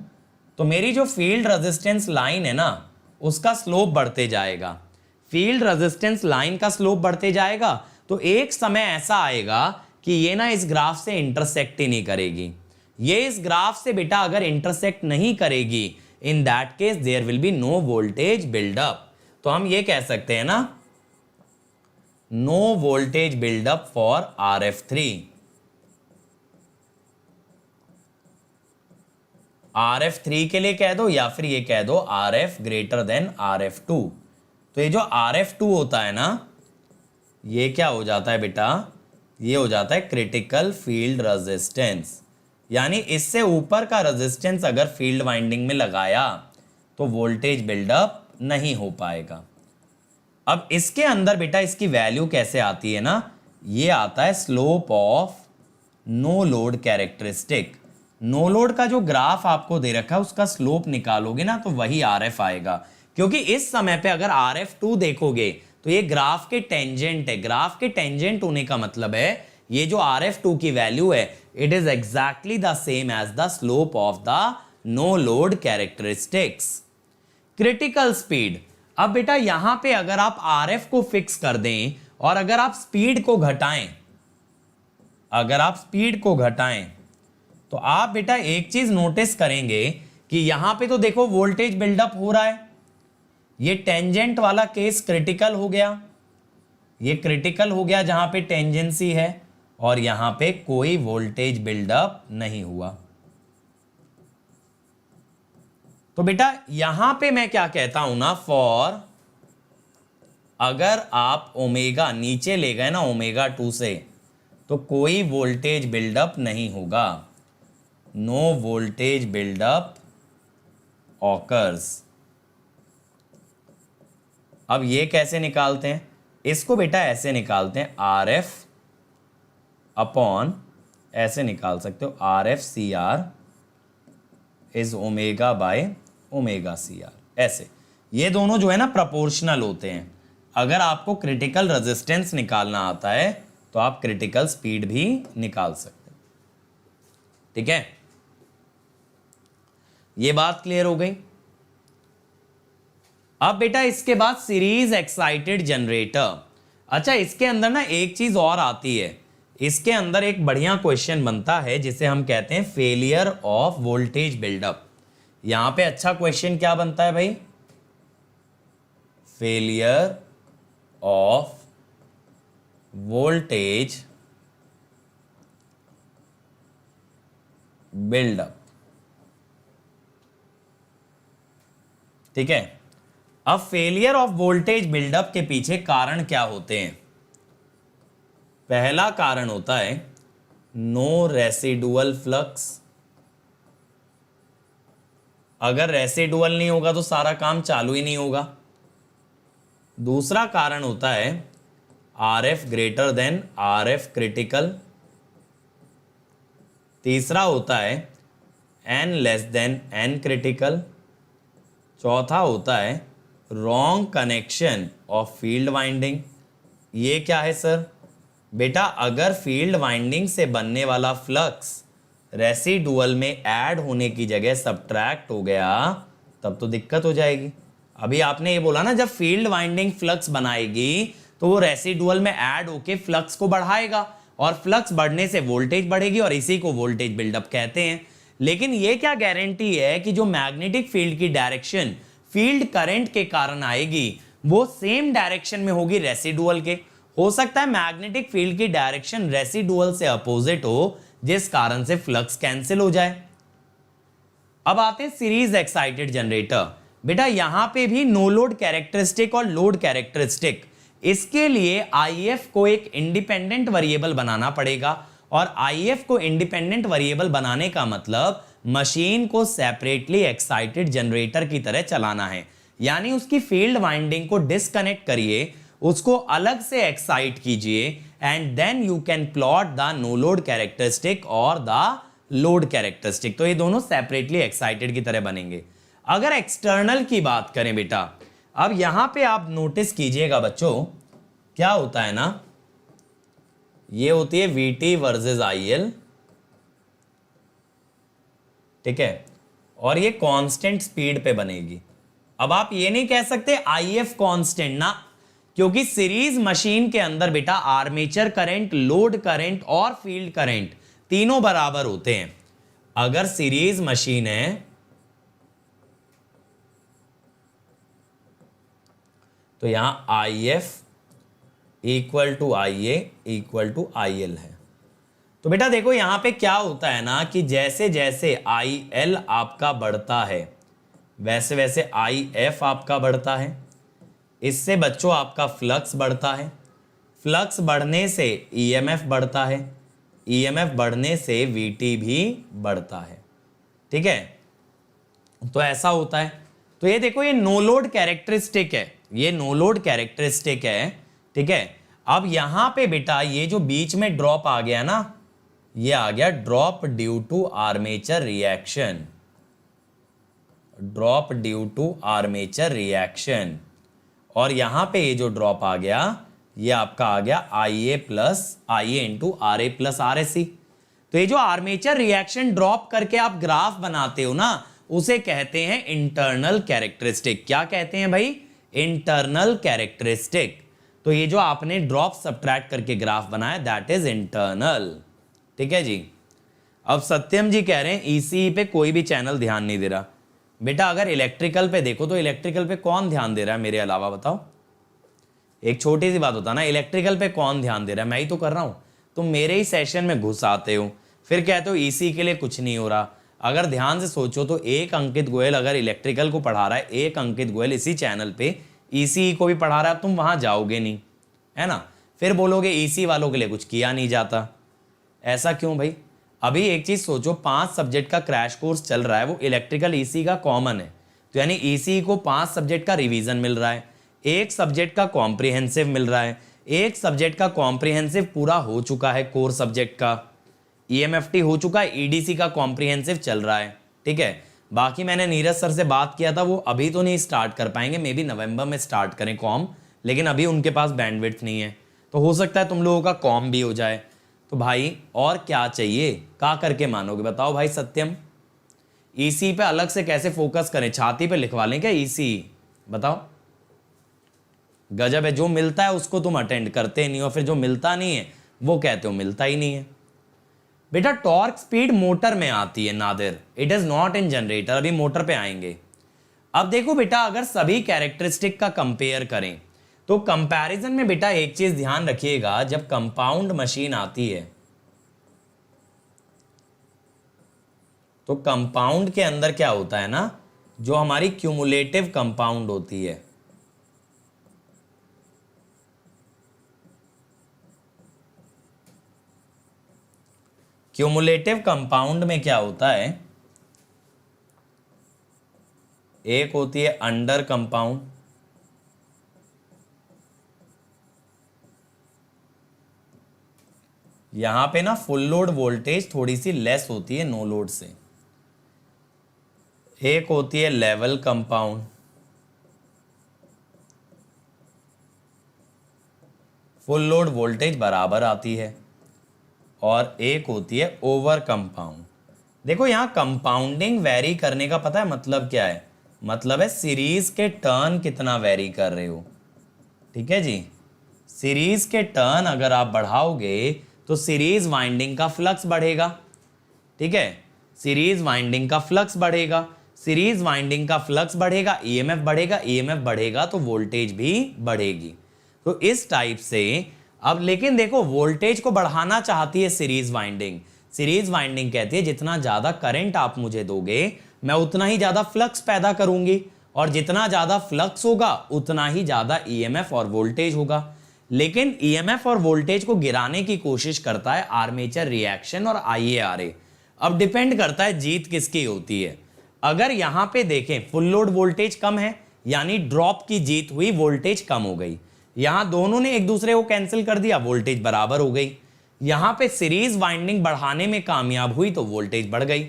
तो मेरी जो फील्ड रेजिस्टेंस लाइन है ना, उसका स्लोप बढ़ते जाएगा। फील्ड रेजिस्टेंस लाइन का स्लोप बढ़ते जाएगा, तो एक समय ऐसा आएगा कि ये ना इस ग्राफ से इंटरसेक्ट ही नहीं करेगी। ये इस ग्राफ से बेटा अगर इंटरसेक्ट नहीं करेगी, in that case there will be no voltage buildup. तो हम ये कह सकते हैं ना, no voltage buildup for RF3। RF3 के लिए कह दो, या फिर ये कह दो RF ग्रेटर देन RF2। तो ये जो RF2 होता है ना, ये क्या हो जाता है बेटा? ये हो जाता है क्रिटिकल फील्ड रेजिस्टेंस। यानी इससे ऊपर का रेजिस्टेंस अगर फील्ड वाइंडिंग में लगाया तो वोल्टेज बिल्डअप नहीं हो पाएगा। अब इसके अंदर बेटा इसकी वैल्यू कैसे आती है ना, ये आता है slope of no load characteristic. No load का जो ग्राफ आपको दे रखा है उसका स्लोप निकालोगे ना, तो वही RF आएगा। क्योंकि इस समय पे अगर RF2 देखोगे तो ये ग्राफ के टेंजेंट है। ग्राफ के टेंजेंट होने का मतलब है ये जो RF2 की वैल्यू है, it is exactly the same as the slope of the no load characteristics. Critical speed. अब बेटा यहां पे अगर आप RF को फिक्स कर दें और अगर आप स्पीड को घटाएं, तो आप बेटा एक चीज नोटिस करेंगे कि यहां पे तो देखो वोल्टेज बिल्डअप हो रहा है। ये टेंजेंट वाला केस क्रिटिकल हो गया, ये क्रिटिकल हो गया जहां पे टेंजेंसी है, और यहां पे कोई वोल्टेज बिल्डअप नहीं हुआ। तो बेटा यहां पे मैं क्या कहता हूं ना, फॉर अगर आप ओमेगा नीचे ले गए ना ω2 से, तो कोई वोल्टेज बिल्डअप नहीं होगा। No voltage buildup occurs. अब ये कैसे निकालते हैं? इसको बेटा ऐसे निकालते हैं, RF अपॉन, ऐसे निकाल सकते हो, RF CR is omega by omega CR। ऐसे ये दोनों जो है ना प्रोपोर्शनल होते हैं। अगर आपको क्रिटिकल रेजिस्टेंस निकालना आता है तो आप क्रिटिकल स्पीड भी निकाल सकते हैं। ठीक है, ये बात क्लियर हो गई। अब बेटा इसके बाद सीरीज एक्साइटेड जनरेटर। अच्छा, इसके अंदर ना एक चीज और आती है। इसके अंदर एक बढ़िया क्वेश्चन बनता है जिसे हम कहते हैं फेलियर ऑफ वोल्टेज बिल्डअप। यहां पे अच्छा क्वेश्चन क्या बनता है भाई? Failure of voltage buildup. ठीक है, अब फेलियर ऑफ वोल्टेज बिल्डअप के पीछे कारण क्या होते हैं? पहला कारण होता है नो रेसिडुअल फ्लक्स। अगर रेसिडुअल नहीं होगा तो सारा काम चालू ही नहीं होगा। दूसरा कारण होता है RF greater than RF critical, तीसरा होता है N less than N critical, चौथा होता है wrong connection of field winding. ये क्या है सर? बेटा अगर फील्ड वाइंडिंग से बनने वाला फ्लक्स रेसिडुअल में ऐड होने की जगह सब्ट्रैक्ट हो गया तब तो दिक्कत हो जाएगी। अभी आपने ये बोला ना, जब फील्ड वाइंडिंग फ्लक्स बनाएगी तो वो रेसिडुअल में ऐड होके फ्लक्स को बढ़ाएगा और फ्लक्स बढ़ने से वोल्टेज बढ़ेगी और इसी को वोल्टेज बिल्डअप कहते हैं। लेकिन ये क्या गारंटी है कि जो मैग्नेटिक फील्ड की डायरेक्शन फील्ड करंट के कारण आएगी वो सेम डायरेक्शन में होगी रेसिडुअल के? हो सकता है मैग्नेटिक फील्ड की डायरेक्शन रेसिडुअल से अपोजिट हो, जिस कारण से फ्लक्स कैंसिल हो जाए। अब आते हैं सीरीज एक्साइटेड जनरेटर। बेटा यहां पे भी नो लोड कैरेक्टरिस्टिक और लोड कैरेक्टरिस्टिक, इसके लिए IF को एक इंडिपेंडेंट वेरिएबल बनाना पड़ेगा और IF को इंडिपेंडेंट वेरिएबल बनाने का मतलब मशीन को सेपरेटली एक्साइटेड जनरेटर की तरह चलाना है। यानी उसकी फील्ड वाइंडिंग को डिस्कनेक्ट करिए, उसको अलग से एक्साइट कीजिए and then you can plot the no load characteristic और द लोड कैरेक्टरिस्टिक। तो ये दोनों सेपरेटली एक्साइटेड की तरह बनेंगे। अगर एक्सटर्नल की बात करें बेटा, अब यहां पे आप नोटिस कीजिएगा बच्चों, क्या होता है ना, ये होती है VT वर्सेस IL, ठीक है, और ये कांस्टेंट स्पीड पे बनेगी। अब आप ये नहीं कह सकते IF कांस्टेंट ना, क्योंकि सीरीज मशीन के अंदर बेटा आर्मेचर करंट, लोड करंट और फील्ड करंट तीनों बराबर होते हैं। अगर सीरीज मशीन है तो यहां IF equal to IA equal to IL है। तो बेटा देखो यहां पे क्या होता है ना कि जैसे जैसे IL आपका बढ़ता है वैसे वैसे IF आपका बढ़ता है। इससे बच्चों आपका फ्लक्स बढ़ता है, फ्लक्स बढ़ने से EMF बढ़ता है, EMF बढ़ने से VT भी बढ़ता है, ठीक है। तो ऐसा होता है। तो ये देखो ये नो लोड कैरेक्टरिस्टिक है, ये नो लोड कैरेक्टरिस्टिक है, ठीक है। अब यहां पे बेटा ये जो बीच में ड्रॉप आ गया ना, ये आ गया drop due to armature reaction, drop due to armature reaction. और यहां पे ये जो ड्रॉप आ गया ये आपका आ गया IA into RA plus RSC। तो ये जो आर्मेचर रिएक्शन ड्रॉप करके आप ग्राफ बनाते हो ना, उसे कहते हैं इंटरनल कैरेक्टरिस्टिक। क्या कहते हैं भाई? Internal characteristic. तो ये जो आपने ड्रॉप सब्ट्रैक्ट करके ग्राफ बनाया दैट इज इंटरनल, ठीक है जी। अब सत्यम जी कह रहे हैं ECE पे कोई भी चैनल ध्यान नहीं दे रहा। बेटा अगर इलेक्ट्रिकल पे देखो तो इलेक्ट्रिकल पे कौन ध्यान दे रहा है मेरे अलावा? बताओ, एक छोटी सी बात होता ना, इलेक्ट्रिकल पे कौन ध्यान दे रहा है? मैं ही तो कर रहा हूं। तुम मेरे ही सेशन में घुस आते हो, फिर कहते हो ECE के लिए कुछ नहीं हो रहा। अगर ध्यान से सोचो तो एक अंकित गोयल अगर इलेक्ट्रिकल को पढ़ा रहा है, एक अंकित गोयल इसी चैनल पे ECE को भी पढ़ा रहा है, तुम वहां जाओगे नहीं, है ना? फिर बोलोगे ECE वालों के लिए कुछ किया नहीं जाता। ऐसा क्यों भाई? अभी एक चीज सोचो, 5 सब्जेक्ट का क्रैश कोर्स चल रहा है, वो इलेक्ट्रिकल ECE का कॉमन है, तो यानी ECE को 5 सब्जेक्ट का रिवीजन मिल रहा है, एक सब्जेक्ट का कॉम्प्रिहेंसिव मिल रहा है, एक सब्जेक्ट का कॉम्प्रिहेंसिव पूरा हो चुका है, कोर सब्जेक्ट का EMFT हो चुका है, EDC का कॉम्प्रिहेंसिव चल रहा है, ठीक है। बाकी मैंने नीरज सर से बात किया था, वो अभी तो नहीं स्टार्ट कर पाएंगे, मे बी नवंबर में स्टार्ट करें कॉम, लेकिन अभी उनके पास बैंडविड्थ नहीं है, तो हो सकता है तुम लोगों का कॉम भी हो जाए। तो भाई और क्या चाहिए, क्या करके मानोगे बताओ भाई सत्यम? ECE पे अलग से कैसे फोकस करें? छाती पे लिखवा लें क्या ECE? बताओ। गजब है, जो मिलता है उसको तुम अटेंड करते नहीं हो, फिर जो मिलता नहीं है वो कहते हो मिलता ही नहीं है। बेटा टॉर्क स्पीड मोटर में आती है Nadir, it is not in generator. अभी मोटर पे आएंगे। अब देखो बेटा अगर सभी कैरेक्टरिस्टिक का कंपेयर करें तो कंपैरिजन में बेटा एक चीज ध्यान रखिएगा, जब कंपाउंड मशीन आती है तो कंपाउंड के अंदर क्या होता है ना, जो हमारी क्यूमुलेटिव कंपाउंड होती है, क्यूमुलेटिव कंपाउंड में क्या होता है, एक होती है अंडर कंपाउंड, यहां पे ना फुल लोड वोल्टेज थोड़ी सी लेस होती है नो लोड से। एक होती है level compound, full load voltage बराबर आती है, और एक होती है ओवर कंपाउंड। देखो यहां कंपाउंडिंग वेरी करने का पता है मतलब क्या है? मतलब है सीरीज के टर्न कितना वेरी कर रहे हो। ठीक है जी, सीरीज के टर्न अगर आप बढ़ाओगे तो सीरीज वाइंडिंग का फ्लक्स बढ़ेगा। ठीक है, सीरीज वाइंडिंग का फ्लक्स बढ़ेगा, सीरीज वाइंडिंग का फ्लक्स बढ़ेगा, ईएमएफ बढ़ेगा, ईएमएफ बढ़ेगा तो वोल्टेज भी बढ़ेगी। तो इस टाइप से अब लेकिन देखो वोल्टेज को बढ़ाना चाहती है सीरीज वाइंडिंग। सीरीज वाइंडिंग कहती है जितना ज्यादा करंट आप मुझे दोगे मैं उतना ही ज्यादा फ्लक्स पैदा करूंगी, और जितना ज्यादा फ्लक्स होगा उतना ही ज्यादा ईएमएफ और वोल्टेज होगा। लेकिन ईएमएफ और वोल्टेज को गिराने की कोशिश करता है आर्मेचर रिएक्शन और आईएआरए। अब डिपेंड करता है जीत किसकी होती है। अगर यहां पे देखें फुल लोड वोल्टेज कम है यानी ड्रॉप की जीत हुई, वोल्टेज कम हो गई। यहां दोनों ने एक दूसरे को कैंसिल कर दिया, वोल्टेज बराबर हो गई। यहां पे सीरीज वाइंडिंग बढ़ाने में कामयाब हुई तो वोल्टेज बढ़ गई।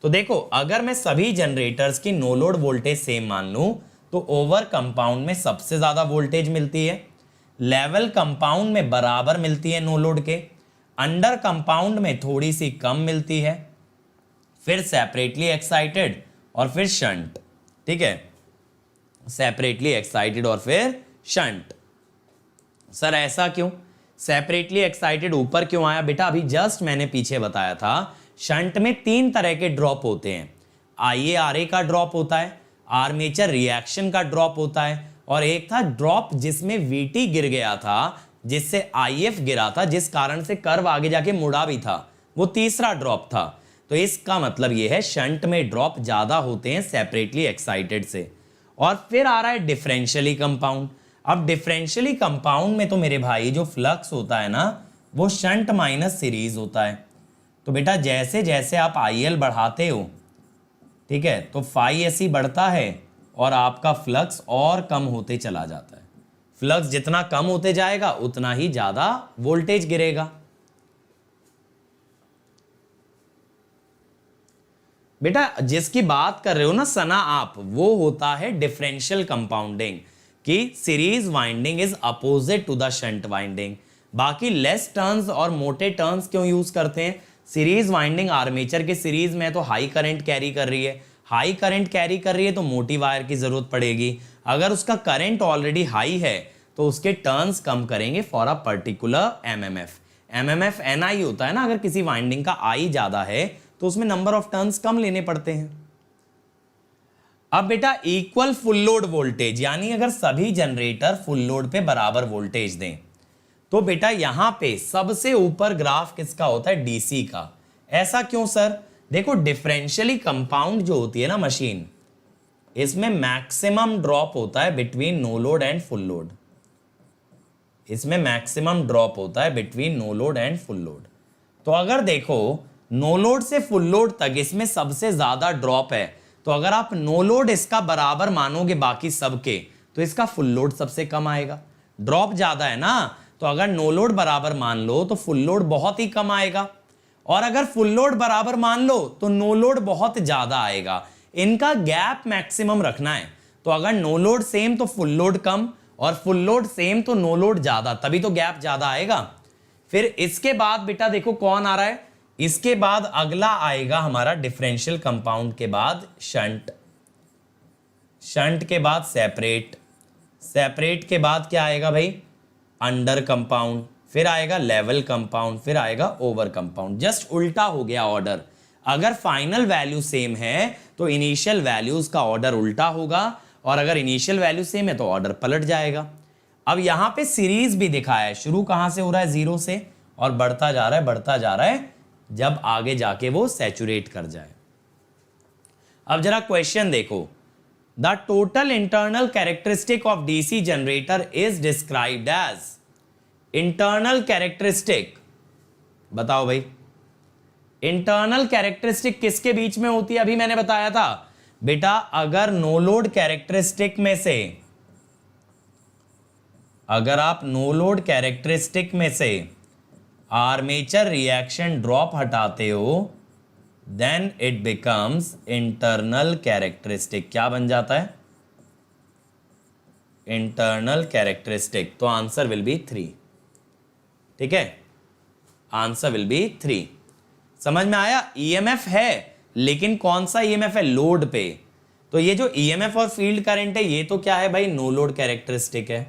तो देखो अगर मैं सभी जनरेटर्स की नो लोड वोल्टेज सेम मान लूं तो ओवर कंपाउंड में सबसे ज्यादा वोल्टेज मिलती है, लेवल कंपाउंड में बराबर मिलती है नो लोड के, अंडर कंपाउंड में थोड़ी सी कम मिलती है, फिर सेपरेटली एक्साइटेड और फिर शंट। ठीक है, सेपरेटली एक्साइटेड और फिर शंट। सर ऐसा क्यों? सेपरेटली एक्साइटेड ऊपर क्यों आया? बेटा अभी जस्ट मैंने पीछे बताया था शंट में 3 तरह के ड्रॉप होते हैं। आईएआरए का ड्रॉप होता है, आर्मेचर रिएक्शन का ड्रॉप होता है, और एक था ड्रॉप जिसमें वीटी गिर गया था जिससे आईएफ गिरा था, जिस कारण से कर्व आगे जाके मुड़ा भी था, वो तीसरा ड्रॉप था। तो इसका मतलब ये है शंट में ड्रॉप ज्यादा होते हैं सेपरेटली एक्साइटेड से। और फिर आ रहा है डिफरेंशियली कंपाउंड। अब डिफरेंशियली कंपाउंड में तो मेरे भाई जो फ्लक्स होता है ना वो शंट माइनस सीरीज होता है। तो बेटा जैसे जैसे आप आईएल बढ़ाते हो, ठीक है, तो फाई एस बढ़ता है और आपका फ्लक्स और कम होते चला जाता है। फ्लक्स जितना कम होते जाएगा उतना ही ज्यादा वोल्टेज गिरेगा। बेटा जिसकी बात कर रहे हो ना सना आप, वो होता है डिफरेंशियल कंपाउंडिंग कि series winding is opposite to the shunt winding. बाकी लेस टर्न्स और मोटे टर्न्स क्यों यूज करते हैं? सीरीज वाइंडिंग आर्मेचर के सीरीज में तो हाई करंट कैरी कर रही है, हाई करंट कैरी कर रही है तो मोटी वायर की जरूरत पड़ेगी। अगर उसका करंट ऑलरेडी हाई है तो उसके टर्न्स कम करेंगे for a particular MMF. MMF NI होता है ना, अगर किसी वाइंडिंग का आई ज्यादा है तो उसमें नंबर ऑफ टर्न्स कम लेने पड़ते हैं। अब बेटा इक्वल फुल लोड वोल्टेज, यानी अगर सभी जनरेटर फुल लोड पे बराबर वोल्टेज दें तो बेटा यहां पे सबसे ऊपर ग्राफ किसका होता है? डीसी का। ऐसा क्यों सर? देखो डिफरेंशियली कंपाउंड जो होती है ना मशीन, इसमें मैक्सिमम ड्रॉप होता है between no load and full load. इसमें मैक्सिमम ड्रॉप होता है between no load and full load. तो अगर देखो नो लोड से फुल लोड तक इसमें सबसे ज्यादा ड्रॉप है, तो अगर आप नो लोड इसका बराबर मानोगे बाकी सबके तो इसका फुल लोड सबसे कम आएगा। ड्रॉप ज्यादा है ना, तो अगर नो लोड बराबर मान लो तो फुल लोड बहुत ही कम आएगा, और अगर फुल लोड बराबर मान लो तो नो लोड बहुत ज्यादा आएगा। इनका गैप मैक्सिमम रखना है। तो अगर नो लोड सेम तो फुल लोड कम, और फुल लोड सेम तो नो लोड ज्यादा, तभी तो गैप ज्यादा आएगा। फिर इसके बाद बेटा देखो कौन आ रहा है, इसके बाद अगला आएगा हमारा डिफरेंशियल कंपाउंड के बाद शंट, शंट के बाद सेपरेट, सेपरेट के बाद क्या आएगा भाई? अंडर कंपाउंड, फिर आएगा लेवल कंपाउंड, फिर आएगा ओवर कंपाउंड। जस्ट उल्टा हो गया ऑर्डर। अगर फाइनल वैल्यू सेम है तो इनिशियल वैल्यूज का ऑर्डर उल्टा होगा, और अगर इनिशियल वैल्यू सेम है तो ऑर्डर पलट जाएगा। अब यहां पे सीरीज भी दिखाया है, शुरू कहां से हो रहा है? 0 से, और बढ़ता जा रहा है, बढ़ता जा रहा है, जब आगे जाके वो सैचुरेट कर जाए। अब जरा क्वेश्चन देखो, the total internal characteristic of DC generator is described as. Internal characteristic बताओ भाई, इंटरनल कैरेक्टरिस्टिक किसके बीच में होती है? अभी मैंने बताया था बेटा, अगर नो लोड कैरेक्टरिस्टिक में से, अगर आप नो लोड कैरेक्टरिस्टिक में से आर्मेचर रिएक्शन ड्रॉप हटाते हो then it becomes internal characteristic. क्या बन जाता है? Internal characteristic. तो आंसर विल बी 3। ठीक है, आंसर विल बी 3। समझ में आया? ईएमएफ है, लेकिन कौन सा ईएमएफ है? लोड पे। तो ये जो ईएमएफ और फील्ड करंट है ये तो क्या है भाई? नो लोड कैरेक्टरिस्टिक है।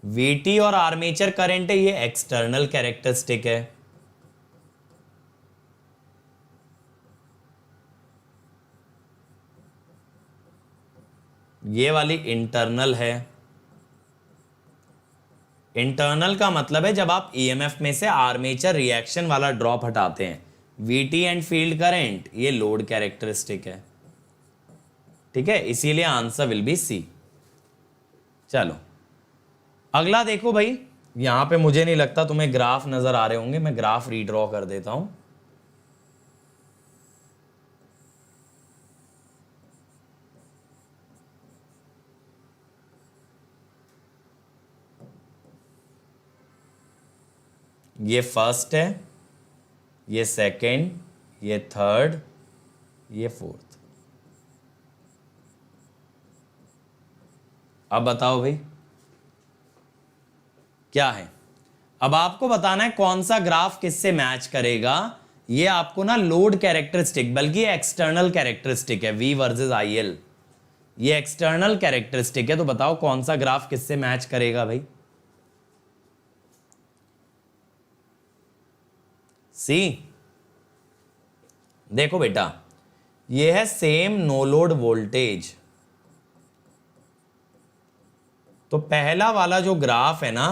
वीटी और आर्मेचर करंट है ये एक्सटर्नल कैरेक्टरिस्टिक है। ये वाली इंटरनल है। इंटरनल का मतलब है जब आप ईएमएफ में से आर्मेचर रिएक्शन वाला ड्रॉप हटाते हैं। वीटी एंड फील्ड करंट ये लोड कैरेक्टरिस्टिक है। ठीक है, इसीलिए आंसर विल बी सी। चलो अगला देखो भाई, यहां पे मुझे नहीं लगता तुम्हें ग्राफ नजर आ रहे होंगे, मैं ग्राफ रीड्रॉ कर देता हूं। ये फर्स्ट है, ये सेकंड, ये थर्ड, ये फोर्थ। अब बताओ भाई क्या है? अब आपको बताना है कौन सा ग्राफ किससे मैच करेगा। ये आपको ना लोड कैरेक्टरिस्टिक, बल्कि एक्सटर्नल कैरेक्टरिस्टिक है, V वर्सेस IL। ये एक्सटर्नल कैरेक्टरिस्टिक है, तो बताओ कौन सा ग्राफ किससे मैच करेगा भाई? सी। देखो बेटा, ये है सेम नो लोड वोल्टेज। तो पहला वाला जो ग्राफ है ना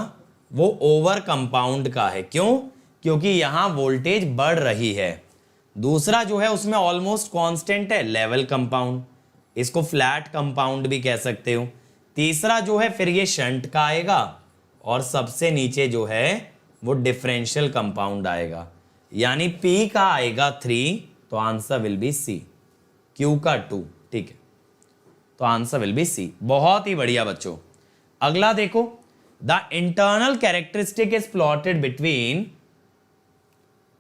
वो ओवर कंपाउंड का है। क्यों? क्योंकि यहां वोल्टेज बढ़ रही है। दूसरा जो है उसमें ऑलमोस्ट कांस्टेंट है, लेवल कंपाउंड, इसको फ्लैट कंपाउंड भी कह सकते हो। तीसरा जो है फिर ये शंट का आएगा, और सबसे नीचे जो है वो डिफरेंशियल कंपाउंड आएगा, यानी P का आएगा 3, तो answer will B C। Q का 2। ठीक है, तो आंसर विल बी C। बहुत ही बढ़िया बच्चों। अगला देखो, the internal characteristic is plotted between.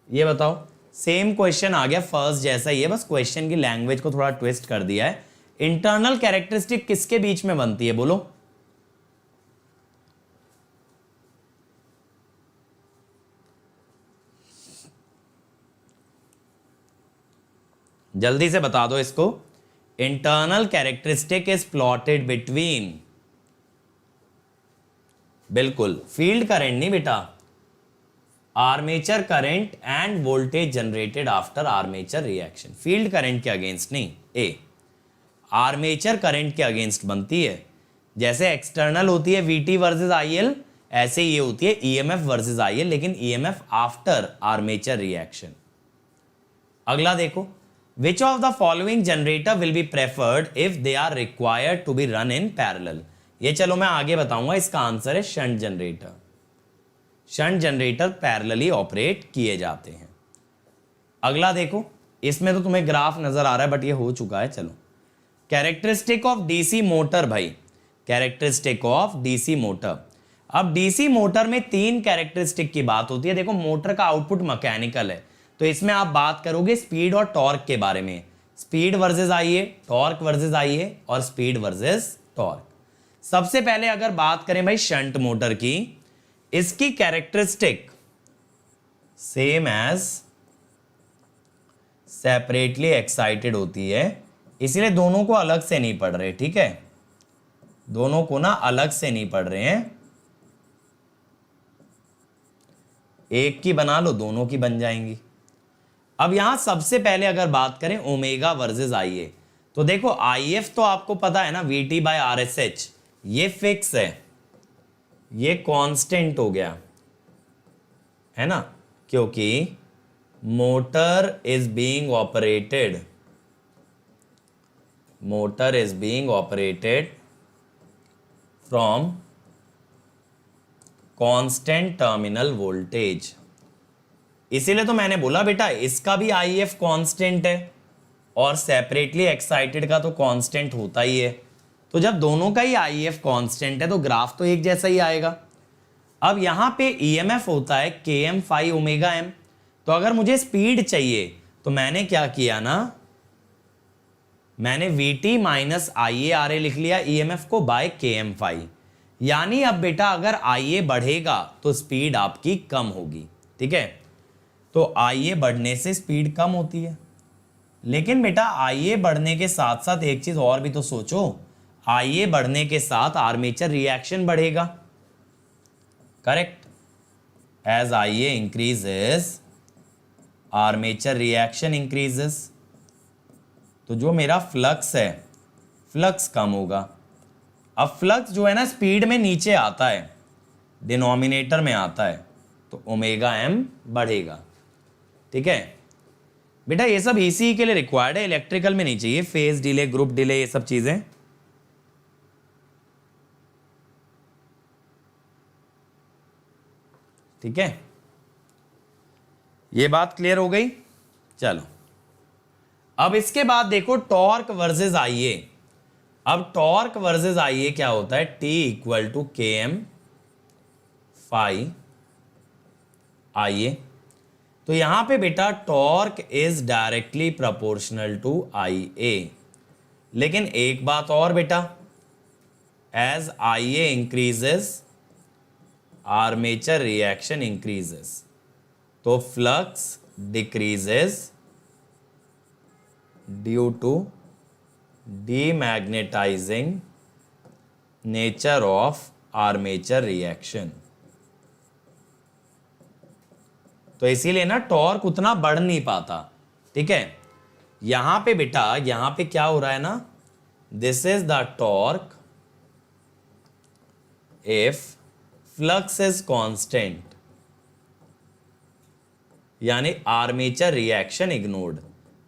ये बताओ, सेम क्वेश्चन आ गया फर्स्ट जैसा ही है, बस क्वेश्चन की लैंग्वेज को थोड़ा ट्विस्ट कर दिया है। इंटरनल कैरेक्टरिस्टिक किसके बीच में बनती है बोलो? जल्दी से बता दो इसको। Internal characteristic is plotted between, बिल्कुल फील्ड करंट नहीं बेटा, armature current end voltage generated after armature reaction. Field current के अगेंस्ट नहीं, ए आर्मेचर करंट के अगेंस्ट बनती है। जैसे एक्सटर्नल होती है वीटी वर्सेस आईएल, ऐसे ये होती है ईएमएफ वर्सेस आईएल, लेकिन ईएमएफ आफ्टर आर्मेचर रिएक्शन। अगला देखो, which of the following generator will be preferred if they are required to be run in parallel? ये चलो मैं आगे बताऊंगा, इसका आंसर है shunt generator. Shunt generator parallelly operate किए जाते हैं। अगला देखो, इसमें तो तुम्हें ग्राफ नजर आ रहा है बट ये हो चुका है। चलो, कैरेक्टरिस्टिक ऑफ डीसी मोटर भाई, कैरेक्टरिस्टिक ऑफ डीसी मोटर। अब डीसी मोटर में 3 कैरेक्टरिस्टिक की बात होती है। देखो, मोटर का आउटपुट मैकेनिकल है, तो इसमें आप बात करोगे स्पीड और टॉर्क के बारे में। स्पीड वर्सेस आईए, टॉर्क वर्सेस आईए, और स्पीड वर्सेस टॉर्क। सबसे पहले अगर बात करें भाई शंट मोटर की, इसकी characteristic same as separately excited होती है, इसलिए दोनों को अलग से नहीं पढ़ रहे। ठीक है, दोनों को ना अलग से नहीं पढ़ रहे हैं, एक की बना लो, दोनों की बन जाएंगी। अब यहां सबसे पहले अगर बात करें ओमेगा वर्सेस आईए, तो देखो आईएफ तो आपको पता है ना, वीटी बाय आरएसएच, ये फिक्स है, ये कांस्टेंट हो गया है ना, क्योंकि motor is being operated from constant terminal voltage. इसीलिए तो मैंने बोला बेटा इसका भी आईएफ कांस्टेंट है और सेपरेटली एक्साइटेड का तो कांस्टेंट होता ही है। तो जब दोनों का ही आईएफ कांस्टेंट है तो ग्राफ तो एक जैसा ही आएगा। अब यहां पे ईएमएफ होता है km phi ओमेगा m। तो अगर मुझे स्पीड चाहिए तो मैंने क्या किया ना, मैंने vt माइनस IA लिख लिया ईएमएफ को बाय km phi। यानी अब बेटा अगर IA बढ़ेगा तो स्पीड आपकी कम होगी, ठीक है। तो IA बढ़ने से स्पीड कम होती है, लेकिन बेटा IA बढ़ने के साथ साथ एक चीज और भी तो सोचो, IA बढ़ने के साथ आर्मेचर रिएक्शन बढ़ेगा, correct. As IA increases armature reaction increases, तो जो मेरा फ्लक्स है फ्लक्स कम होगा। अब फ्लक्स जो है ना स्पीड में नीचे आता है, डिनोमिनेटर में आता है, तो ओमेगा m बढ़ेगा, ठीक है बेटा। ये सब ECE के लिए रिक्वायर्ड है, इलेक्ट्रिकल में नहीं चाहिए। फेज डिले, ग्रुप डिले, ये सब चीजें। ठीक है, ये बात क्लियर हो गई। चलो अब इसके बाद देखो टॉर्क वर्सेस IA। अब टॉर्क वर्सेस IA क्या होता है, T equal to km phi IA। तो यहां पे बेटा torque is directly proportional to IA। लेकिन एक बात और बेटा, as IA increases armature reaction increases, तो flux decreases due to demagnetising nature of armature reaction. तो इसीलिए ना टॉर्क उतना बढ़ नहीं पाता, ठीक है। यहां पे बेटा, यहां पे क्या हो रहा है ना, this is the torque if flux is constant, यानी आर्मेचर रिएक्शन इग्नोर्ड,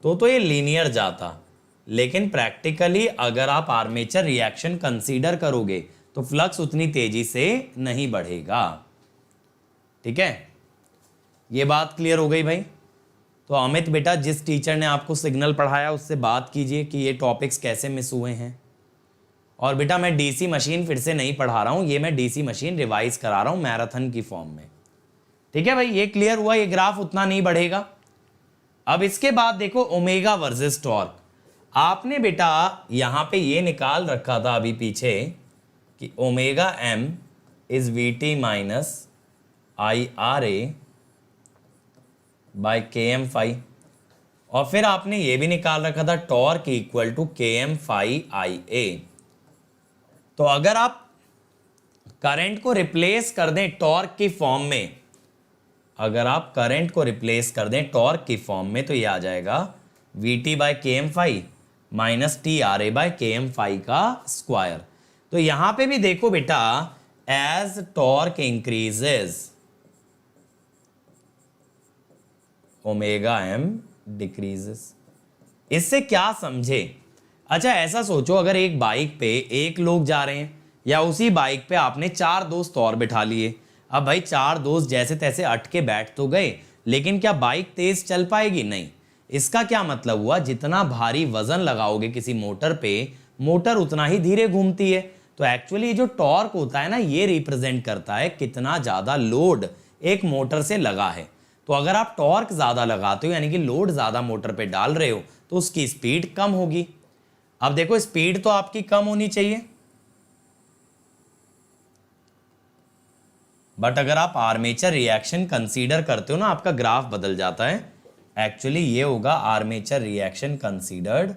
तो ये लीनियर जाता। लेकिन प्रैक्टिकली अगर आप आर्मेचर रिएक्शन कंसीडर करोगे तो फ्लक्स उतनी तेजी से नहीं बढ़ेगा, ठीक है। ये बात क्लियर हो गई भाई। तो अमित बेटा, जिस टीचर ने आपको सिग्नल पढ़ाया उससे बात कीजिए कि ये टॉपिक्स कैसे मिस हुए हैं। और बेटा मैं डीसी मशीन फिर से नहीं पढ़ा रहा हूं, ये मैं डीसी मशीन रिवाइज करा रहा हूं मैराथन की फॉर्म में, ठीक है भाई। ये क्लियर हुआ, ये ग्राफ उतना नहीं बढ़ेगा। अब इसके बाद देखो ओमेगा वर्सेस टॉर्क। आपने बेटा यहां पे ये निकाल रखा था अभी पीछे कि omega m is VT minus IRA by km phi, और फिर आपने ये भी निकाल रखा था torque equal to km phi IA। तो अगर आप करंट को रिप्लेस कर दें टॉर्क की फॉर्म में, अगर आप करंट को रिप्लेस कर दें टॉर्क की फॉर्म में, तो ये आ जाएगा VT by km phi minus TRA by km phi का स्क्वायर। तो यहां पे भी देखो बेटा, as torque increases omega m decreases. इससे क्या समझे? अच्छा ऐसा सोचो, अगर एक बाइक पे एक लोग जा रहे हैं, या उसी बाइक पे आपने 4 दोस्त और बिठा लिए। अब भाई 4 दोस्त जैसे तैसे अटके बैठ तो गए, लेकिन क्या बाइक तेज चल पाएगी? नहीं। इसका क्या मतलब हुआ, जितना भारी वजन लगाओगे किसी मोटर पे, मोटर उतना ही धीरे घूमती है। तो एक्चुअली ये जो टॉर्क होता है ना, ये रिप्रेजेंट करता है कितना ज्यादा लोड एक मोटर से लगा है। तो अगर आप टॉर्क ज्यादा लगाते हो, यानी कि लोड ज्यादा मोटर पे डाल रहे हो, तो उसकी स्पीड कम होगी। अब देखो स्पीड तो आपकी कम होनी चाहिए, बट अगर आप आर्मेचर रिएक्शन कंसीडर करते हो ना, आपका ग्राफ बदल जाता है। एक्चुअली ये होगा आर्मेचर रिएक्शन कंसीडर्ड,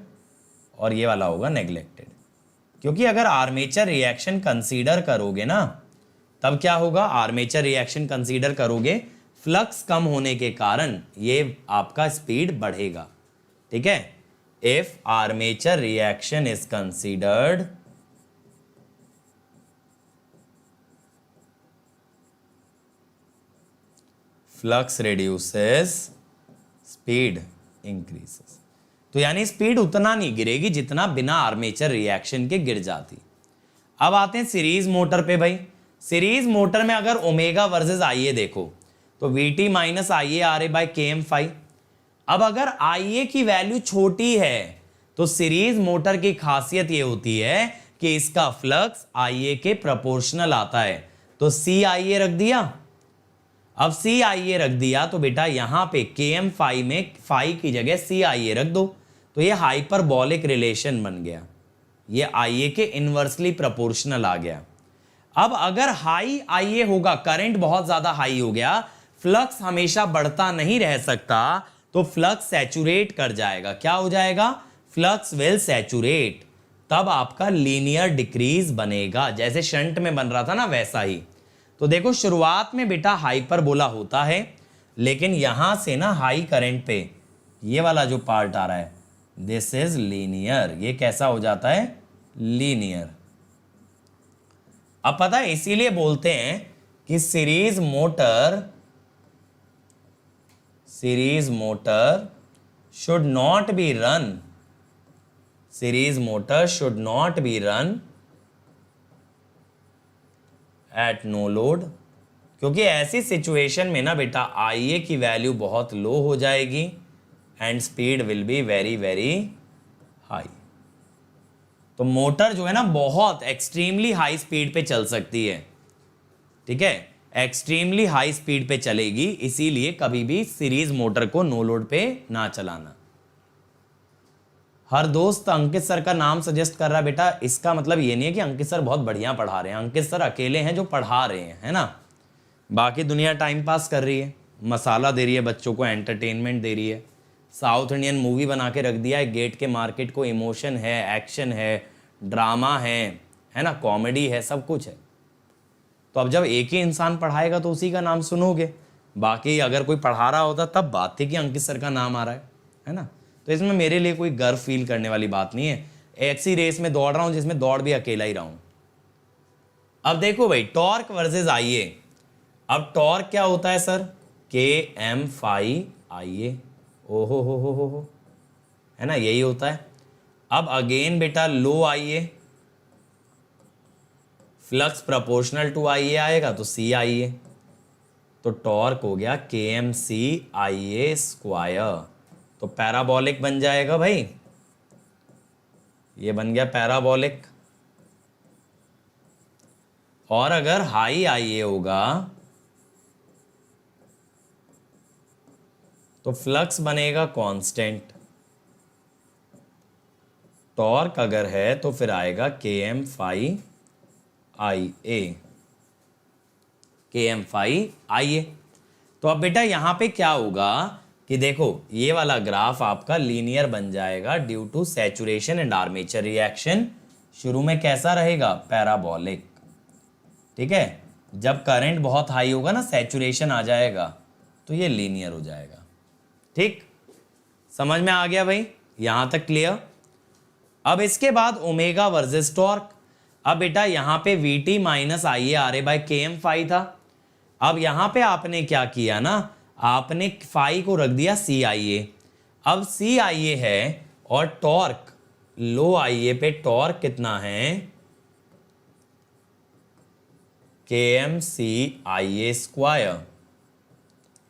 और ये वाला होगा नेग्लेक्टेड। क्योंकि अगर आर्मेचर रिएक्शन कंसीडर करोगे ना, तब क्या होगा, आर्मेचर रिएक्शन कंसीडर करोगे, फ्लक्स कम होने के कारण ये आपका स्पीड बढ़ेगा, ठीक है। If armature reaction is considered, flux reduces, speed increases. तो यानी स्पीड उतना नहीं गिरेगी जितना बिना आर्मेचर रिएक्शन के गिर जाती। अब आते हैं सीरीज मोटर पे भाई। सीरीज मोटर में अगर ओमेगा वर्सेस IA देखो, तो VT minus IARA by km phi। अब अगर IA की वैल्यू छोटी है, तो सीरीज मोटर की खासियत ये होती है कि इसका फ्लक्स IA के प्रोपोर्शनल आता है। तो सी आई ए रख दिया। अब सी आई ए रख दिया तो बेटा यहां पे के एम फाई में फाई की जगह सी आई ए रख दो, तो ये हाइपरबॉलिक रिलेशन बन गया, ये आई ए के इनवर्सली प्रोपोर्शनल आ गया। अब अगर हाई आई ए होगा, करंट बहुत ज्यादा हाई हो गया, फ्लक्स हमेशा बढ़ता नहीं रह सकता, तो फ्लक्स सैचुरेट कर जाएगा। क्या हो जाएगा? Flux will saturate. तब आपका लीनियर डिक्रीज बनेगा, जैसे शंट में बन रहा था ना वैसा ही। तो देखो शुरुआत में बेटा हाइपरबोला होता है, लेकिन यहां से ना हाई करंट पे ये वाला जो पार्ट आ रहा है, दिस इज लीनियर। ये कैसा हो जाता है? लीनियर। अब पता है इसीलिए बोलते हैं कि series motor should not be run, series motor should not be run at no load, क्योंकि ऐसी सिचुएशन में ना बेटा आई ए की वैल्यू बहुत लो हो जाएगी and speed will be very very high. तो मोटर जो है ना बहुत एक्सट्रीमली हाई स्पीड पे चल सकती है, ठीक है, एक्सट्रीमली हाई स्पीड पे चलेगी, इसीलिए कभी भी सीरीज मोटर को नो लोड पे ना चलाना। हर दोस्त अंकित सर का नाम सजेस्ट कर रहा है बेटा, इसका मतलब ये नहीं है कि अंकित सर बहुत बढ़िया पढ़ा रहे हैं। अंकित सर अकेले हैं जो पढ़ा रहे हैं, है ना, बाकी दुनिया टाइम पास कर रही है, मसाला दे रही है बच्चों को, एंटरटेनमेंट दे रही है। साउथ इंडियन मूवी बना के रख दिया है गेट के मार्केट को, इमोशन है, एक्शन है, ड्रामा है ना, कॉमेडी है, सब कुछ है। तो अब जब एक ही इंसान पढ़ाएगा तो उसी का नाम सुनोगे, बाकी अगर कोई पढ़ा रहा होता तब बात थी कि अंकित सर का नाम आ रहा है ना। तो इसमें मेरे लिए कोई गर्व फील करने वाली बात नहीं है, ऐसी रेस में दौड़ रहा हूं जिसमें दौड़ भी अकेला ही रहा हूं। अब देखो भाई टॉर्क वर्सेस आई ए। अब टॉर्क क्या होता है सर? के एम फाई आई ए। ओहो हो, है ना, यही होता है। अब अगेन बेटा लो आई ए, फ्लक्स प्रोपोर्शनल टू आई ए आएगा तो सी आई ए, तो टॉर्क हो गया के M C I A square. तो पैराबोलिक बन जाएगा भाई, ये बन गया पैराबोलिक। और अगर हाई आई ए होगा तो फ्लक्स बनेगा कांस्टेंट, टॉर्क अगर है तो फिर आएगा के एम फाई आई ए, के एम फाई आई ए। तो अब बेटा यहां पे क्या होगा कि देखो ये वाला ग्राफ आपका लीनियर बन जाएगा due to saturation and armature reaction. शुरू में कैसा रहेगा? पैराबोलिक, ठीक है। जब करंट बहुत हाई होगा ना, सैचुरेशन आ जाएगा, तो ये लीनियर हो जाएगा। ठीक, समझ में आ गया भाई, यहां तक क्लियर। अब इसके बाद ओमेगा वर्सेस टॉर्क। अब बेटा यहां पे V T minus I A R A by K M phi था। अब यहां पे आपने क्या किया ना, आपने फाई को रख दिया सी आई ए। अब सी आई ए है और टॉर्क लो आई ए पे टॉर्क कितना है? के M C I A square,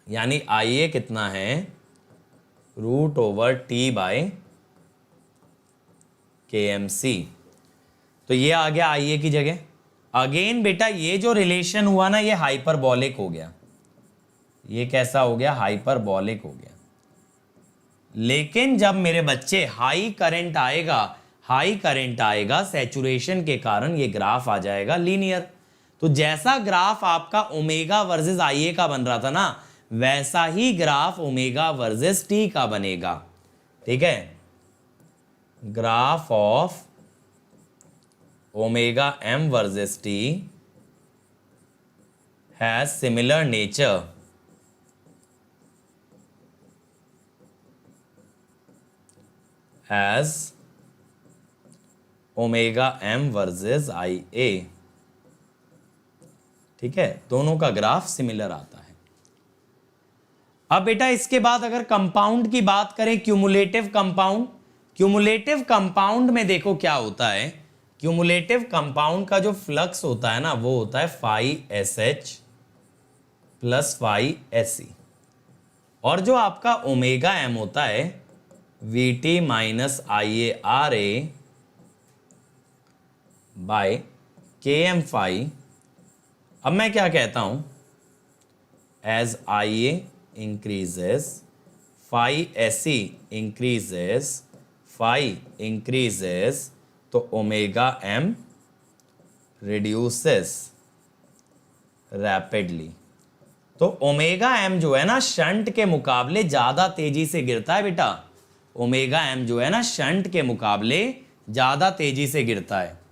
यानी आई ए कितना है? Root over T bye K M C. तो ये आ गया आई ए की जगह। अगेन बेटा ये जो रिलेशन हुआ ना, ये हाइपरबॉलिक हो गया। ये कैसा हो गया? हाइपरबॉलिक हो गया। लेकिन जब मेरे बच्चे हाई करंट आएगा सैचुरेशन के कारण, ये ग्राफ आ जाएगा लीनियर। तो जैसा ग्राफ आपका ओमेगा वर्सेस आई ए का बन रहा था ना, वैसा ही ग्राफ ओमेगा वर्सेस टी का बनेगा, ठीक है। Graph of omega M versus T has similar nature as omega M versus I A, ठीक है, दोनों का ग्राफ सिमिलर आता है। अब बेटा इसके बाद अगर कंपाउंड की बात करें, क्यूमुलेटिव कंपाउंड में देखो क्या होता है। क्यूमुलेटिव कंपाउंड का जो फ्लक्स होता है ना, वो होता है phi S H plus phi S C, और जो आपका ओमेगा एम होता है V T minus I A R A by K M phi अब मैं क्या कहता हूं, as I A increases phi S E increases, phi increases, तो ओमेगा एम रिड्यूसेस रैपिडली। तो ओमेगा एम जो है ना शंट के मुकाबले ज्यादा तेजी से गिरता है बेटा। ओमेगा एम जो है ना शंट के मुकाबले ज्यादा तेजी से गिरता है।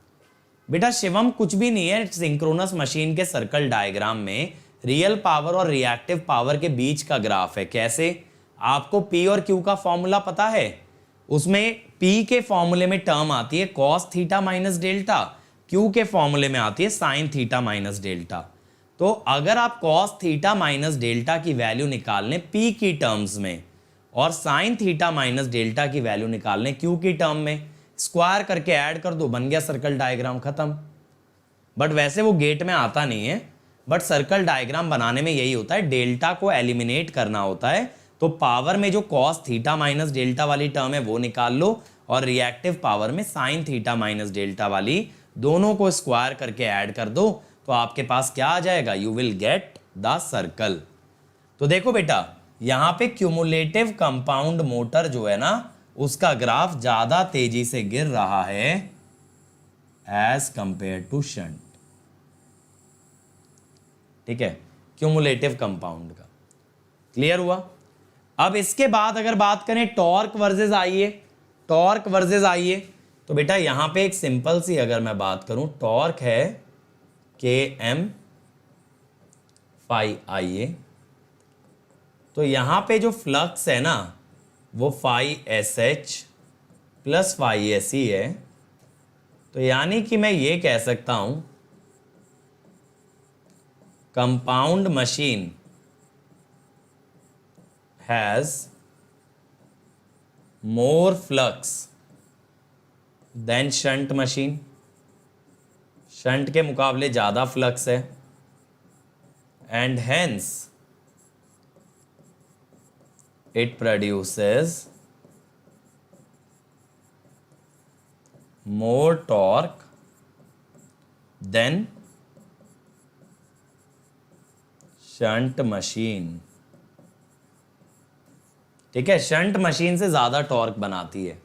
बेटा शिवम कुछ भी नहीं है, सिंक्रोनस मशीन के सर्कल डायग्राम में रियल पावर और रिएक्टिव पावर के बीच का ग्राफ है। कैसे? आपको P और Q का फॉर्मूला पता है, उसमें P के फॉर्मूले में टर्म आती है cos theta minus delta, Q के फॉर्मूले में आती है साइन थीटा माइनस डेल्टा। तो अगर आप कॉस थीटा माइनस डेल्टा की वैल्यू निकाल लें P की टर्म्स में और साइन थीटा माइनस डेल्टा की वैल्यू निकाल लें Q की टर्म में, स्क्वायर करके ऐड कर दो, बन गया सर्कल डायग्राम, खत्म। बट वैसे वो गेट में आता नहीं है, बट सर्कल डायग्राम बनाने में यही होता है, डेल्टा को एलिमिनेट करना होता है। तो पावर में जो कॉस थीटा माइनस डेल्टा वाली टर्म है वो निकाल लो और रिएक्टिव पावर में साइन थीटा माइनस डेल्टा वाली, दोनों को स्क्वायर करके ऐड कर दो तो आपके पास क्या आ जाएगा, you will get the circle. तो देखो बेटा यहां पे क्यूमुलेटिव कंपाउंड मोटर जो है ना उसका ग्राफ ज्यादा तेजी से गिर रहा है एज कंपेयर टू शंट। ठीक है, क्यूमुलेटिव कंपाउंड का। क्लियर हुआ? अब इसके बाद अगर बात करें टॉर्क वर्सेस आईए, टॉर्क वर्सेस आईए, तो बेटा यहां पे एक सिंपल सी अगर मैं बात करूं, टॉर्क है के एम फाई आई ए, तो यहां पे जो फ्लक्स है ना वो phi S H plus phi S E है। तो यानी कि मैं ये कह सकता हूं compound machine has more flux than shunt machine, shunt के मुकाबले ज्यादा फ्लक्स है, and hence it produces more torque than shunt machine। ठीक है, शंट मशीन से ज्यादा टॉर्क बनाती है।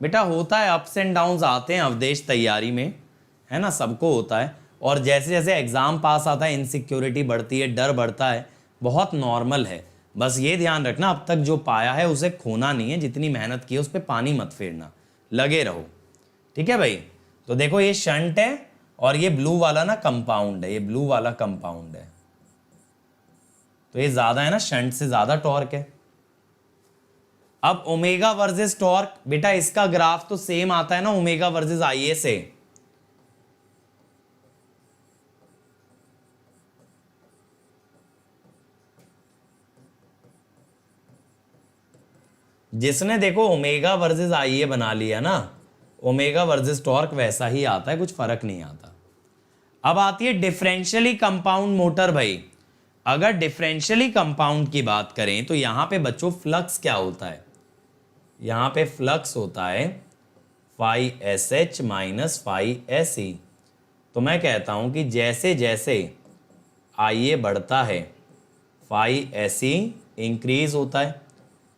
बेटा होता है, अप्स एंड डाउन्स आते हैं अवदेश तैयारी में, है ना, सबको होता है। और जैसे जैसे एग्जाम पास आता है इनसिक्योरिटी बढ़ती है, डर बढ़ता है, बहुत नॉर्मल है। बस ये ध्यान रखना अब तक जो पाया है उसे खोना नहीं है, जितनी मेहनत की है उस पर पानी मत फेरना, लगे रहो। ठीक है भाई? तो देखो ये शंट है और ये ब्लू वाला ना कंपाउंड है, ये ब्लू वाला कंपाउंड है, तो ये ज्यादा है ना, शंट से ज्यादा टॉर्क है। अब ओमेगा वर्सेस टॉर्क, बेटा इसका ग्राफ तो सेम आता है ना ओमेगा वर्सेस आईए से। जिसने देखो ओमेगा वर्सेस आईए बना लिया ना, ओमेगा वर्सेस टॉर्क वैसा ही आता है, कुछ फर्क नहीं आता। अब आती है डिफरेंशियली कंपाउंड मोटर। भाई अगर डिफरेंशियली कंपाउंड की बात करें तो यहां पे बच्चों फ्लक्स क्या होता है, यहां पे फ्लक्स होता है phi S H minus phi S E. तो मैं कहता हूं कि जैसे जैसे आईए बढ़ता है फाई एस ई इंक्रीज होता है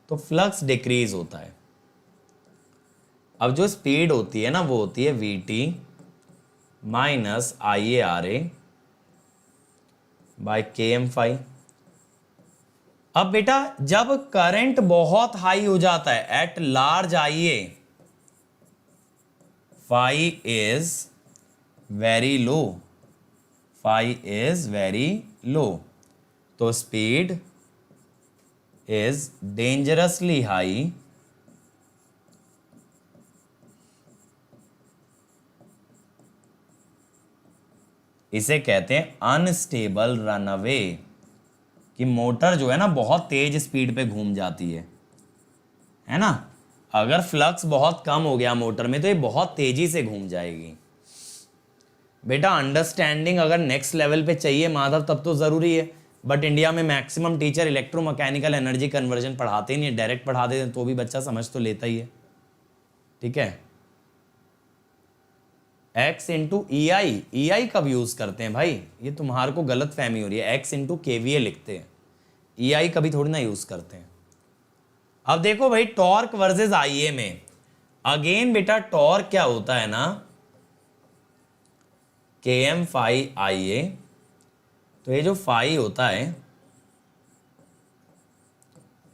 तो फ्लक्स डिक्रीज होता है। अब जो स्पीड होती है ना वो होती है V T minus I A R A by K M phi. अब बेटा जब करंट बहुत हाई हो जाता है at large I A, phi is very low, phi is very low, तो स्पीड is dangerously high इसे कहते हैं अनस्टेबल रनअवे, कि मोटर जो है ना बहुत तेज स्पीड पे घूम जाती है ना। अगर फ्लक्स बहुत कम हो गया मोटर में तो ये बहुत तेजी से घूम जाएगी। बेटा अंडरस्टैंडिंग अगर नेक्स्ट लेवल पे चाहिए माधव तब तो जरूरी है, बट इंडिया में maximum teacher electromechanical energy conversion पढ़ाते ही नहीं, डायरेक्ट पढ़ा देते हैं तो भी बच्चा समझ तो लेता ही है। ठीक है, x इंटू ई आई कब यूज करते हैं भाई? ये तुम्हारे को गलत फहमी हो रही है, x इंटू केवीए लिखते हैं, ई आई कभी थोड़ी ना यूज करते हैं। अब देखो भाई टॉर्क वर्सेस आईए में, अगेन बेटा टॉर्क क्या होता है ना, के एम फाई आई ए, तो ये जो फाई होता है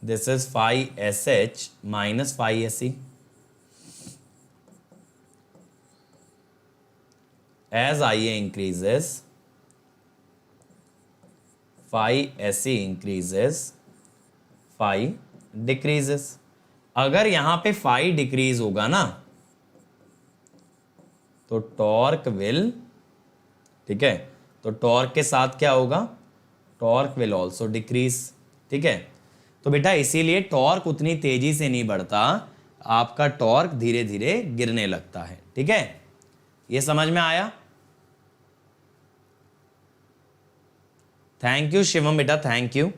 this is phi S H minus phi S E, as IA increases phi SE increases phi decreases। अगर यहां पे phi डिक्रीज होगा ना तो टॉर्क विल, ठीक है, तो टॉर्क के साथ क्या होगा, टॉर्क विल ऑल्सो डिक्रीज, ठीक है। तो बेटा इसीलिए टॉर्क उतनी तेजी से नहीं बढ़ता, आपका टॉर्क धीरे धीरे गिरने लगता है, ठीक है। ये समझ में आया? थैंक यू शिवम बेटा, थैंक यू।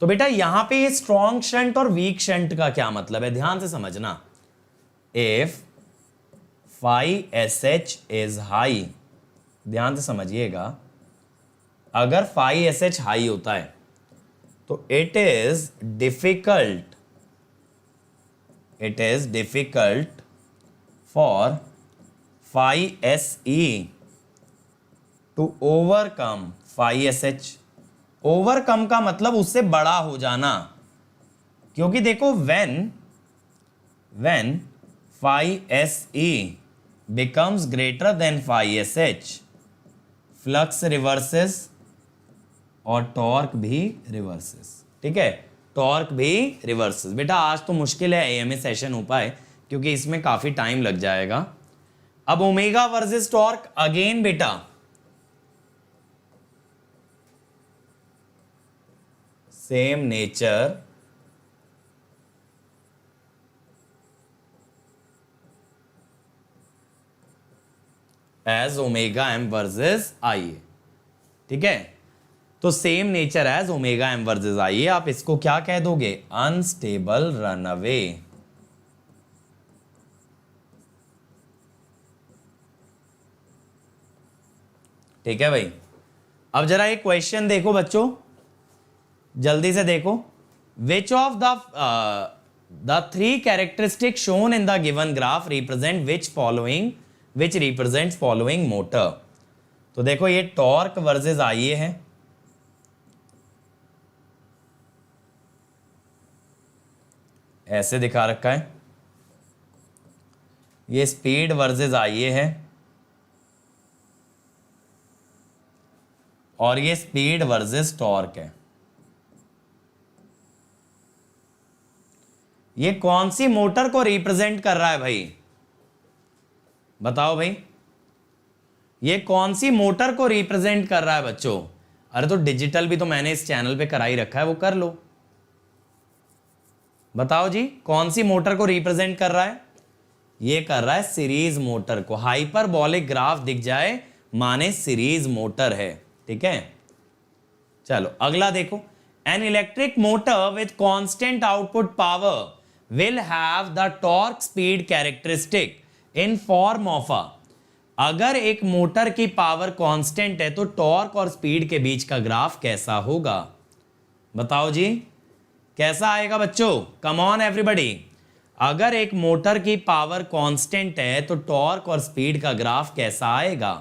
तो बेटा यहां पे ये स्ट्रॉन्ग शंट और वीक शंट का क्या मतलब है, ध्यान से समझना। If phi S H is high, ध्यान से समझिएगा, अगर फाई एस एच हाई होता है तो it is difficult for phi S E to overcome phi S H. Overcome का मतलब उससे बड़ा हो जाना, क्योंकि देखो when phi S E becomes greater than phi S H, flux reverses और टॉर्क भी रिवर्सेस, ठीक है, टॉर्क भी रिवर्सेस। बेटा आज तो मुश्किल है एएमए सेशन हो पाए, क्योंकि इसमें काफी टाइम लग जाएगा। अब ओमेगा वर्सेस टॉर्क, अगेन बेटा same nature, as omega M versus I, ठीक है। तो same nature as omega M versus I, आप इसको क्या कह दोगे, अनस्टेबल रनअवे। ठीक है भाई। अब जरा एक क्वेश्चन देखो बच्चों, जल्दी से देखो, विच of the three characteristic shown in the given graph represent which represent following motor. तो देखो ये टॉर्क वर्सेस आईए है, ऐसे दिखा रखा है, ये स्पीड वर्सेस आईए है, और ये स्पीड वर्सेस टॉर्क है। ये कौन सी मोटर को रिप्रेजेंट कर रहा है भाई, बताओ भाई, ये कौन सी मोटर को रिप्रेजेंट कर रहा है बच्चों? अरे तो डिजिटल भी तो मैंने इस चैनल पे करा ही रखा है, वो कर लो। बताओ जी कौन सी मोटर को रिप्रेजेंट कर रहा है? ये कर रहा है सीरीज मोटर को। हाइपरबॉलिक ग्राफ दिख जाए माने सीरीज मोटर है, ठीक है। चलो अगला देखो, an electric motor with constant output power will have the torque speed characteristic in form of a, अगर एक मोटर की पावर कांस्टेंट है तो टॉर्क और स्पीड के बीच का ग्राफ कैसा होगा? बताओ जी कैसा आएगा बच्चों, कम ऑन एवरीबॉडी। अगर एक मोटर की पावर कांस्टेंट है तो टॉर्क और स्पीड का ग्राफ कैसा आएगा?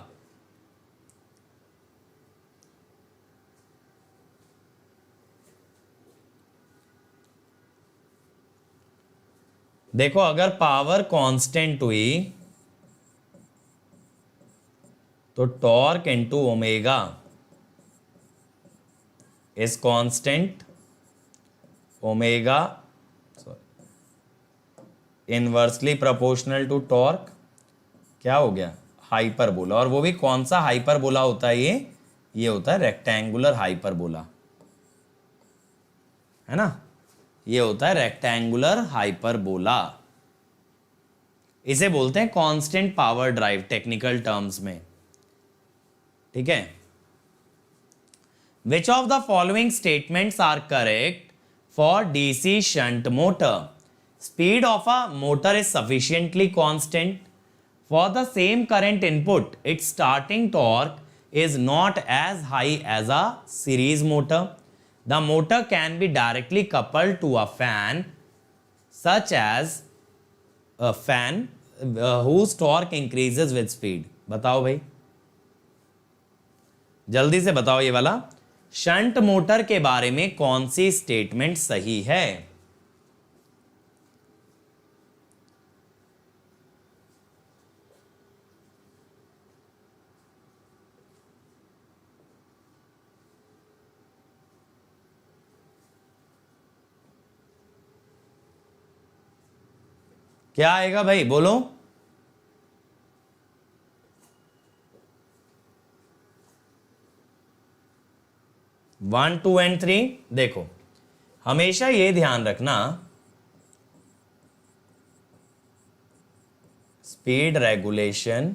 देखो अगर पावर कांस्टेंट हुई तो torque into omega is constant, omega inversely proportional to torque, क्या हो गया, हाइपरबोला। और वो भी कौन सा हाइपरबोला होता है, ये होता है रेक्टेंगुलर हाइपरबोला, है ना, ये होता है रेक्टेंगुलर हाइपरबोला। इसे बोलते हैं constant power drive technical terms में, ठीक है। Which of the following statements are correct for DC shunt motor? Speed of a motor is sufficiently constant, for the same current input its starting torque is not as high as a series motor. The motor can be directly coupled to a fan, such as a fan whose torque increases with speed. बताओ भाई, जल्दी से बताओ ये वाला shunt motor के बारे में कौन सी स्टेटमेंट सही है? क्या आएगा भाई, बोलो। 1, 2 एंड 3। देखो, हमेशा ये ध्यान रखना, speed regulation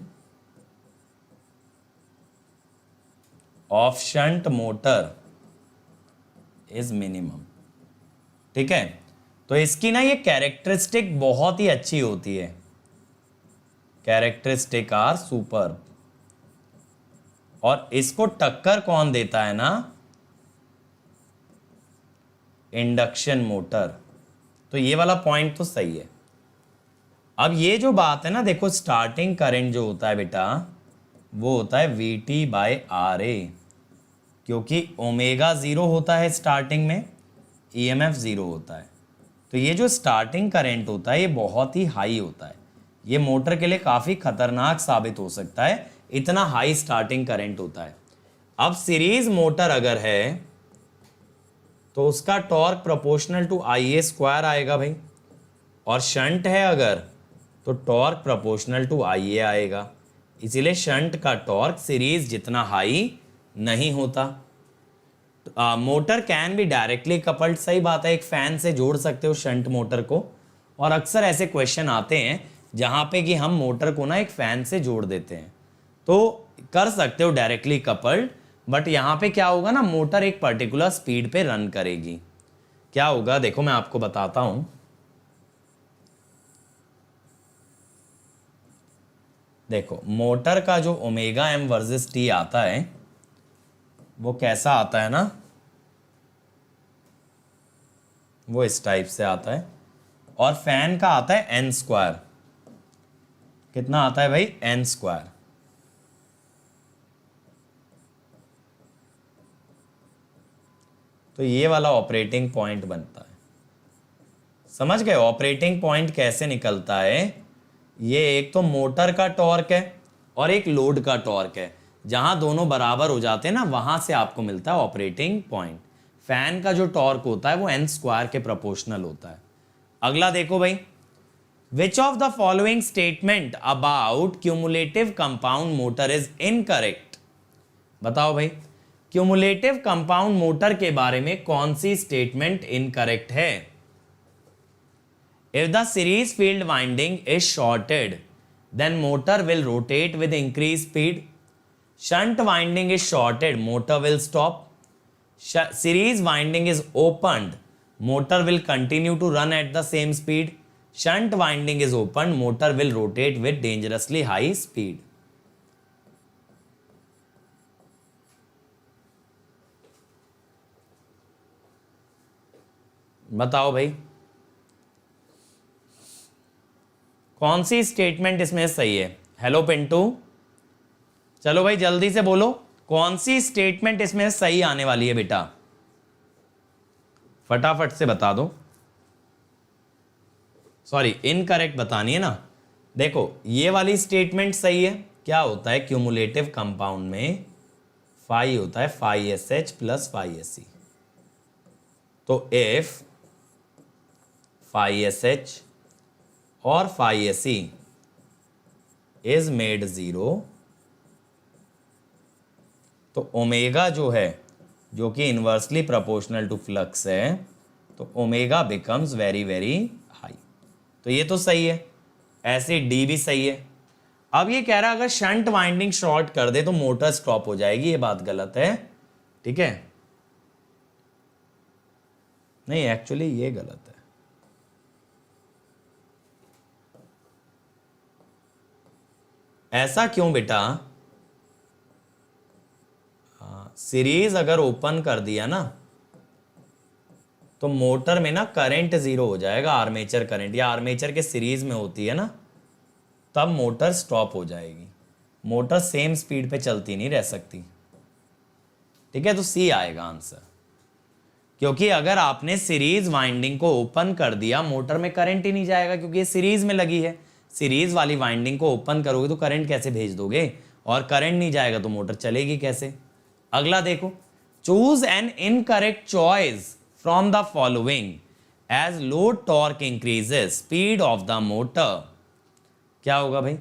of shunt motor is minimum. ठीक है, तो इसकी ना ये कैरेक्टरिस्टिक बहुत ही अच्छी होती है, कैरेक्टरिस्टिक आर सुपर। और इसको टक्कर कौन देता है ना, इंडक्शन मोटर। तो ये वाला पॉइंट तो सही है। अब ये जो बात है ना, देखो स्टार्टिंग करंट जो होता है बेटा, वो होता है VT/RA, क्योंकि ओमेगा 0 होता है स्टार्टिंग में, EMF 0 होता है। तो ये जो स्टार्टिंग करंट होता है ये बहुत ही हाई होता है, ये मोटर के लिए काफ़ी खतरनाक साबित हो सकता है, इतना हाई स्टार्टिंग करंट होता है। अब सीरीज मोटर अगर है तो उसका टॉर्क प्रोपोर्शनल टू IA² आएगा भाई, और शंट है अगर तो टॉर्क प्रोपोर्शनल टू IA आएगा। इसीलिए शंट का टॉर्क सीरीज जितना हाई नहीं होता। Motor can be directly coupled, सही बात है, एक फैन से जोड़ सकते हो शंट मोटर को। और अक्सर ऐसे क्वेश्चन आते हैं जहाँ पे कि हम मोटर को ना एक फैन से जोड़ देते हैं, तो कर सकते हो डायरेक्टली कपल्ड, बट यहाँ पे क्या होगा ना, मोटर एक पर्टिकुलर स्पीड पे रन करेगी। क्या होगा देखो, मैं आपको बताता हूँ। देखो, मोटर का जो ओमेगा M वर्सेस T आता है वो कैसा आता है ना, वो इस टाइप से आता है। और फैन का आता है N²। कितना आता है भाई, N²। तो ये वाला ऑपरेटिंग पॉइंट बनता है। समझ गए ऑपरेटिंग पॉइंट कैसे निकलता है? ये एक तो मोटर का टॉर्क है और एक लोड का टॉर्क है, जहां दोनों बराबर हो जाते हैं ना, वहां से आपको मिलता है ऑपरेटिंग पॉइंट। फैन का जो टॉर्क होता है वो N² के प्रोपोर्शनल होता है। अगला देखो भाई, which of the following statement about cumulative compound motor is incorrect? बताओ भाई, क्यूमुलेटिव कंपाउंड मोटर के बारे में कौन सी स्टेटमेंट इनकरेक्ट है? If the series field winding is shorted, then motor will rotate with increased speed. Shunt winding is shorted, motor will stop. Series winding is opened, motor will continue to run at the same speed. Shunt winding is opened, motor will rotate with dangerously high speed. बताओ भाई, कौन सी statement इसमें सही है? Hello Pintu, चलो भाई जल्दी से बोलो, कौन सी स्टेटमेंट इसमें सही आने वाली है बेटा? फटाफट से बता दो। सॉरी, इनकरेक्ट बतानी है ना। देखो, ये वाली स्टेटमेंट सही है। क्या होता है क्यूमुलेटिव कंपाउंड में? फाई होता है, फाई SH प्लस फाई SE। तो इफ फाई SH और फाई SE इज मेड 0, तो ओमेगा जो है, जो कि इनवर्सली प्रोपोर्शनल टू फ्लक्स है, तो omega becomes very very high. तो ये तो सही है, ऐसे डी भी सही है। अब ये कह रहा है अगर शंट वाइंडिंग शॉर्ट कर दे तो मोटर स्टॉप हो जाएगी, ये बात गलत है। ठीक है, नहीं एक्चुअली ये गलत है। ऐसा क्यों बेटा? सीरीज अगर ओपन कर दिया ना तो मोटर में ना करंट जीरो हो जाएगा, आर्मेचर करंट, या आर्मेचर के सीरीज में होती है ना तब मोटर स्टॉप हो जाएगी। मोटर सेम स्पीड पे चलती नहीं रह सकती। ठीक है, तो सी आएगा आंसर। क्योंकि अगर आपने सीरीज वाइंडिंग को ओपन कर दिया मोटर में करंट ही नहीं जाएगा, क्योंकि ये सीरीज में लगी है। सीरीज वाली वाइंडिंग को ओपन करोगे तो करंट कैसे भेज दोगे, और करंट नहीं जाएगा तो मोटर चलेगी कैसे। अगला देखो, choose an incorrect choice from the following as load torque increases speed of the motor. क्या होगा भाई?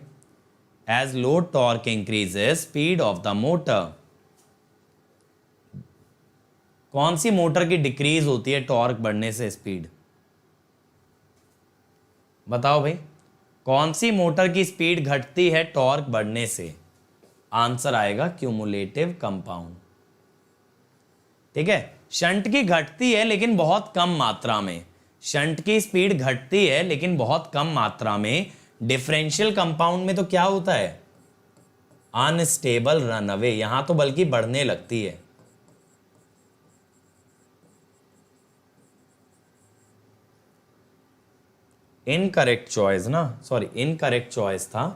As load torque increases speed of the motor. कौन सी मोटर की डिक्रीज होती है टॉर्क बढ़ने से स्पीड? बताओ भाई, कौन सी मोटर की स्पीड घटती है टॉर्क बढ़ने से? आंसर आएगा क्यूमुलेटिव कंपाउंड। ठीक है, शंट की घटती है लेकिन बहुत कम मात्रा में। शंट की स्पीड घटती है लेकिन बहुत कम मात्रा में। डिफरेंशियल कंपाउंड में तो क्या होता है? अनस्टेबल रनअवे, यहां तो बल्कि बढ़ने लगती है। इनकरेक्ट चॉइस ना, सॉरी इनकरेक्ट चॉइस था,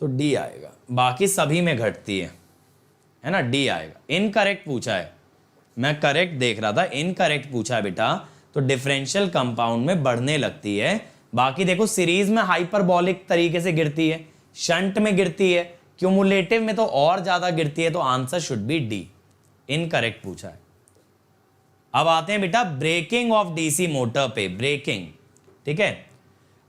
तो डी आएगा। बाकी सभी में घटती है ना, डी आएगा। इनकरेक्ट पूछा है, मैं करेक्ट देख रहा था, इनकरेक्ट पूछा है बेटा, तो डिफरेंशियल कंपाउंड में बढ़ने लगती है। बाकी देखो सीरीज में हाइपरबॉलिक तरीके से गिरती है, शंट में गिरती है, क्यूमुलेटिव में तो और ज्यादा गिरती है, तो answer should be D. Incorrect पूछा है। अब आते हैं बेटा ब्रेकिंग ऑफ डीसी मोटर पे, ब्रेकिंग। ठीक है,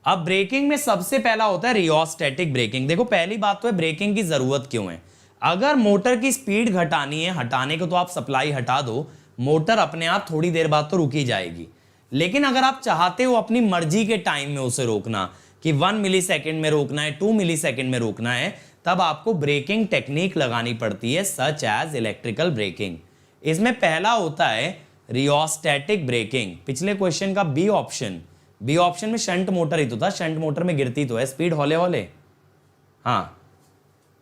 अब ब्रेकिंग में सबसे पहला होता है रियोस्टैटिक ब्रेकिंग। देखो पहली बात तो है ब्रेकिंग की जरूरत क्यों है। अगर मोटर की स्पीड घटानी है, हटाने को तो आप सप्लाई हटा दो, मोटर अपने आप थोड़ी देर बाद तो रुकी जाएगी। लेकिन अगर आप चाहते हो अपनी मर्जी के टाइम में उसे रोकना, कि 1 मिलीसेकंड में रोकना है, 2 मिलीसेकंड में रोकना है, तब आपको ब्रेकिंग टेक्निक लगानी पड़ती है, सच एज इलेक्ट्रिकल ब्रेकिंग। इसमें पहला होता है रियोस्टैटिक ब्रेकिंग। पिछले क्वेश्चन का बी ऑप्शन, बी ऑप्शन में शंट मोटर ही तो था, शंट मोटर में गिरती तो है स्पीड हौले हौले। हाँ,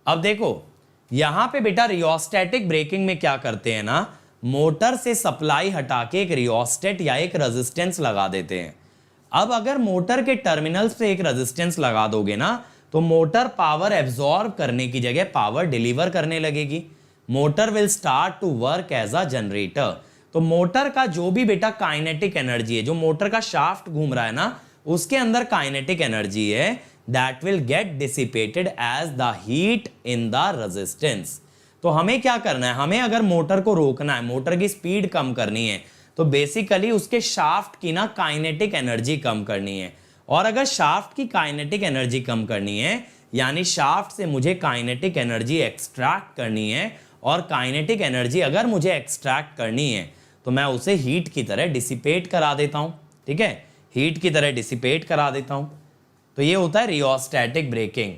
अब देखो यहां पे बेटा रियोस्टैटिक ब्रेकिंग में क्या करते हैं ना, मोटर से सप्लाई हटा के एक रियोस्टेट या एक रेजिस्टेंस लगा देते हैं। अब अगर मोटर के टर्मिनल्स पे एक रेजिस्टेंस लगा दोगे ना, तो मोटर पावर एब्जॉर्ब करने की जगह पावर डिलीवर करने लगेगी। Motor will start to work as a generator. तो मोटर का जो भी बेटा काइनेटिक एनर्जी है, जो मोटर का शाफ्ट घूम रहा है ना, उसके अंदर काइनेटिक एनर्जी है, that will get dissipated as the heat in the resistance. तो हमें क्या करना है, हमें अगर मोटर को रोकना है, मोटर की स्पीड कम करनी है, तो बेसिकली उसके शाफ्ट की ना काइनेटिक एनर्जी कम करनी है। और अगर शाफ्ट की काइनेटिक एनर्जी कम करनी है, यानी शाफ्ट से मुझे काइनेटिक एनर्जी एक्सट्रैक्ट करनी है, और काइनेटिक एनर्जी अगर मुझे एक्सट्रैक्ट करनी है तो मैं उसे हीट की तरह डिसिपेट करा देता हूं। ठीक है, हीट की तरह डिसिपेट करा देता हूं। तो ये होता है रियोस्टैटिक ब्रेकिंग।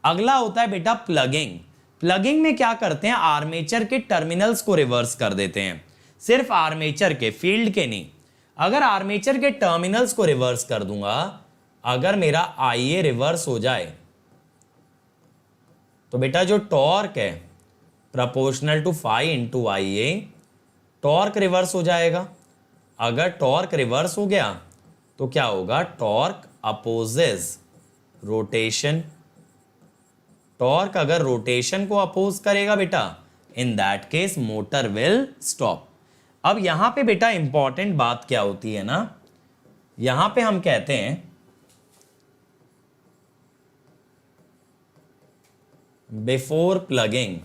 अगला होता है बेटा प्लगिंग। प्लगिंग में क्या करते हैं, आर्मेचर के टर्मिनल्स को रिवर्स कर देते हैं। सिर्फ आर्मेचर के, फील्ड के नहीं। अगर आर्मेचर के टर्मिनल्स को रिवर्स कर दूंगा, अगर मेरा आईए रिवर्स हो जाए, तो बेटा जो टॉर्क है प्रोपोर्शनल टू फाई इंटू आईए, टॉर्क रिवर्स हो जाएगा। अगर टॉर्क रिवर्स हो गया तो क्या होगा, टॉर्क अपोजेस रोटेशन। टॉर्क अगर रोटेशन को अपोज करेगा बेटा, इन that case motor will stop. अब यहां पे बेटा इंपॉर्टेंट बात क्या होती है ना, यहां पे हम कहते हैं बिफोर प्लगिंग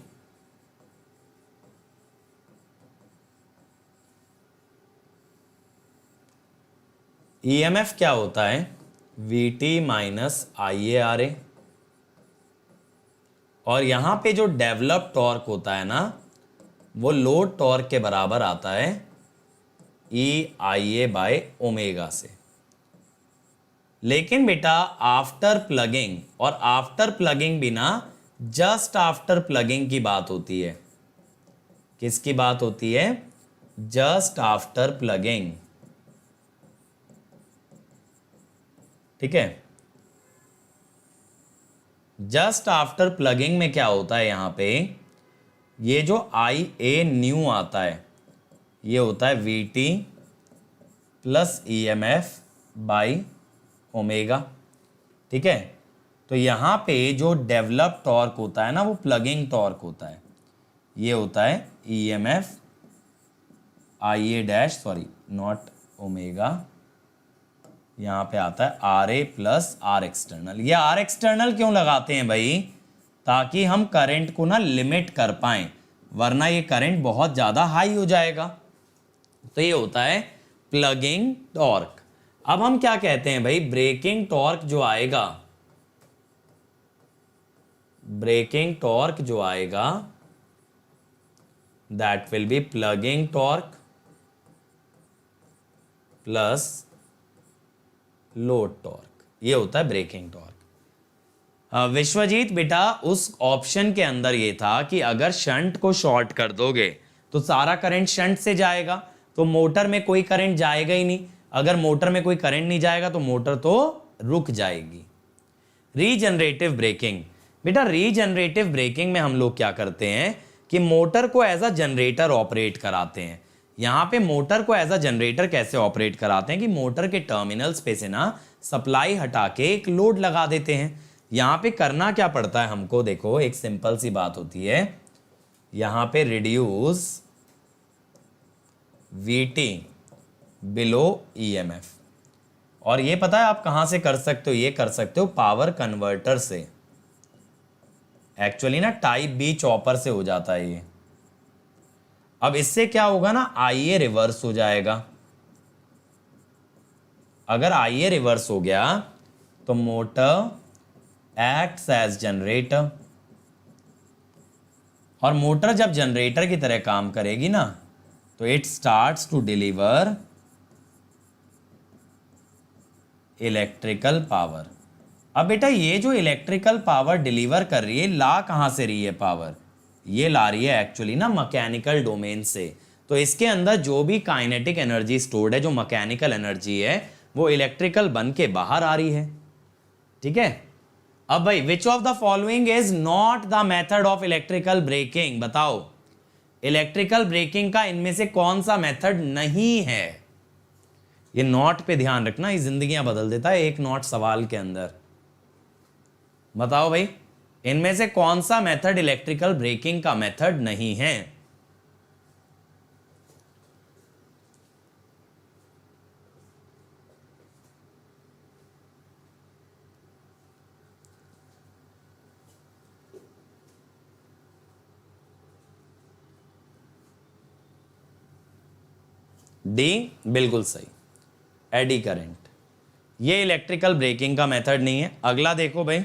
ईएमएफ क्या होता है, Vt माइनस IaRa। और यहां पे जो डेवलप टॉर्क होता है ना, वो लोड टॉर्क के बराबर आता है EIa बाय ओमेगा से। लेकिन बेटा आफ्टर प्लगिंग, और आफ्टर प्लगिंग बिना जस्ट आफ्टर प्लगिंग की बात होती है। किसकी बात होती है, जस्ट आफ्टर प्लगिंग। ठीक है, जस्ट आफ्टर प्लगिंग में क्या होता है यहाँ पे, ये जो आई ए न्यू आता है ये होता है V T plus E M F by omega, ठीक है। तो यहाँ पे जो डेवलप टॉर्क होता है ना वो प्लगिंग टॉर्क होता है, ये होता है E M F I A dash sorry not omega, यहाँ पे आता है R A plus R external. ये आर एक्सटर्नल क्यों लगाते हैं भाई, ताकि हम करंट को ना लिमिट कर पाएं, वरना ये करंट बहुत ज़्यादा हाई हो जाएगा। तो ये होता है प्लगिंग टॉर्क। अब हम क्या कहते हैं भाई, ब्रेकिंग टॉर्क जो आएगा, ब्रेकिंग टॉर्क जो आएगा that will be plugging torque plus load torque, ये होता है ब्रेकिंग टॉर्क। विश्वजीत बेटा उस ऑप्शन के अंदर ये था कि अगर शंट को शॉर्ट कर दोगे तो सारा करंट शंट से जाएगा, तो मोटर में कोई करंट जाएगा ही नहीं। अगर मोटर में कोई करंट नहीं जाएगा तो मोटर तो रुक जाएगी। रीजनरेटिव ब्रेकिंग, बेटा रीजनरेटिव ब्रेकिंग में हम लोग क्या करते हैं कि मोटर को एज अ जनरेटर ऑपरेट कराते हैं। यहाँ पे मोटर को एज अ जनरेटर कैसे ऑपरेट कराते हैं कि मोटर के टर्मिनल्स पे से ना सप्लाई हटा के एक लोड लगा देते हैं। यहाँ पे करना क्या पड़ता है हमको, देखो एक सिंपल सी बात होती है, यहाँ पे रिड्यूस वीटी बिलो ईएमएफ, और ये पता है आप कहाँ से कर सकते हो, ये कर सकते हो पावर कन्वर्टर से। एक्चुअली ना टाइप बी चॉपर से हो जाता है ये। अब इससे क्या होगा ना, आईए रिवर्स हो जाएगा। अगर आईए रिवर्स हो गया तो मोटर एक्ट्स एज जनरेटर, और मोटर जब जनरेटर की तरह काम करेगी ना तो it starts to deliver electrical power. अब बेटा ये जो इलेक्ट्रिकल पावर डिलीवर कर रही है, ला कहां से रही है पावर, ये ला रही है एक्चुअली ना मैकेनिकल डोमेन से। तो इसके अंदर जो भी काइनेटिक एनर्जी स्टोर्ड है, जो मैकेनिकल एनर्जी है, वो इलेक्ट्रिकल बन के बाहर आ रही है, ठीक है। अब भाई which of the following is not the method of electrical braking, बताओ इलेक्ट्रिकल ब्रेकिंग का इनमें से कौन सा मेथड नहीं है। ये नॉट पे ध्यान रखना, ये जिंदगियां बदल देता है एक नॉट सवाल के अंदर। बताओ भाई इनमें से कौन सा मेथड इलेक्ट्रिकल ब्रेकिंग का मेथड नहीं है। डी बिल्कुल सही, एडी करंट। ये इलेक्ट्रिकल ब्रेकिंग का मेथड नहीं है। अगला देखो भाई,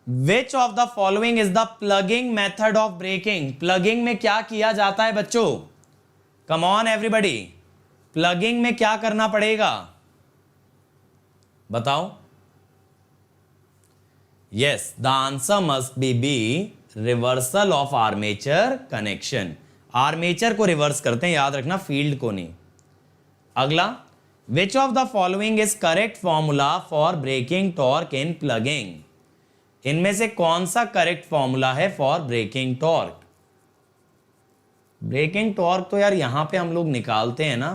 which of the following is the plugging method of braking. Plugging में क्या किया जाता है बच्चों, कम ऑन एवरीबॉडी, प्लगिंग में क्या करना पड़ेगा बताओ। Yes, the answer must be reversal of armature connection. Armature को रिवर्स करते हैं, याद रखना फील्ड को नहीं। अगला, विच of the following is correct formula for braking torque in plugging. इनमें से कौन सा करेक्ट फॉर्मूला है for braking torque. Braking torque तो यार यहां पे हम लोग निकालते हैं ना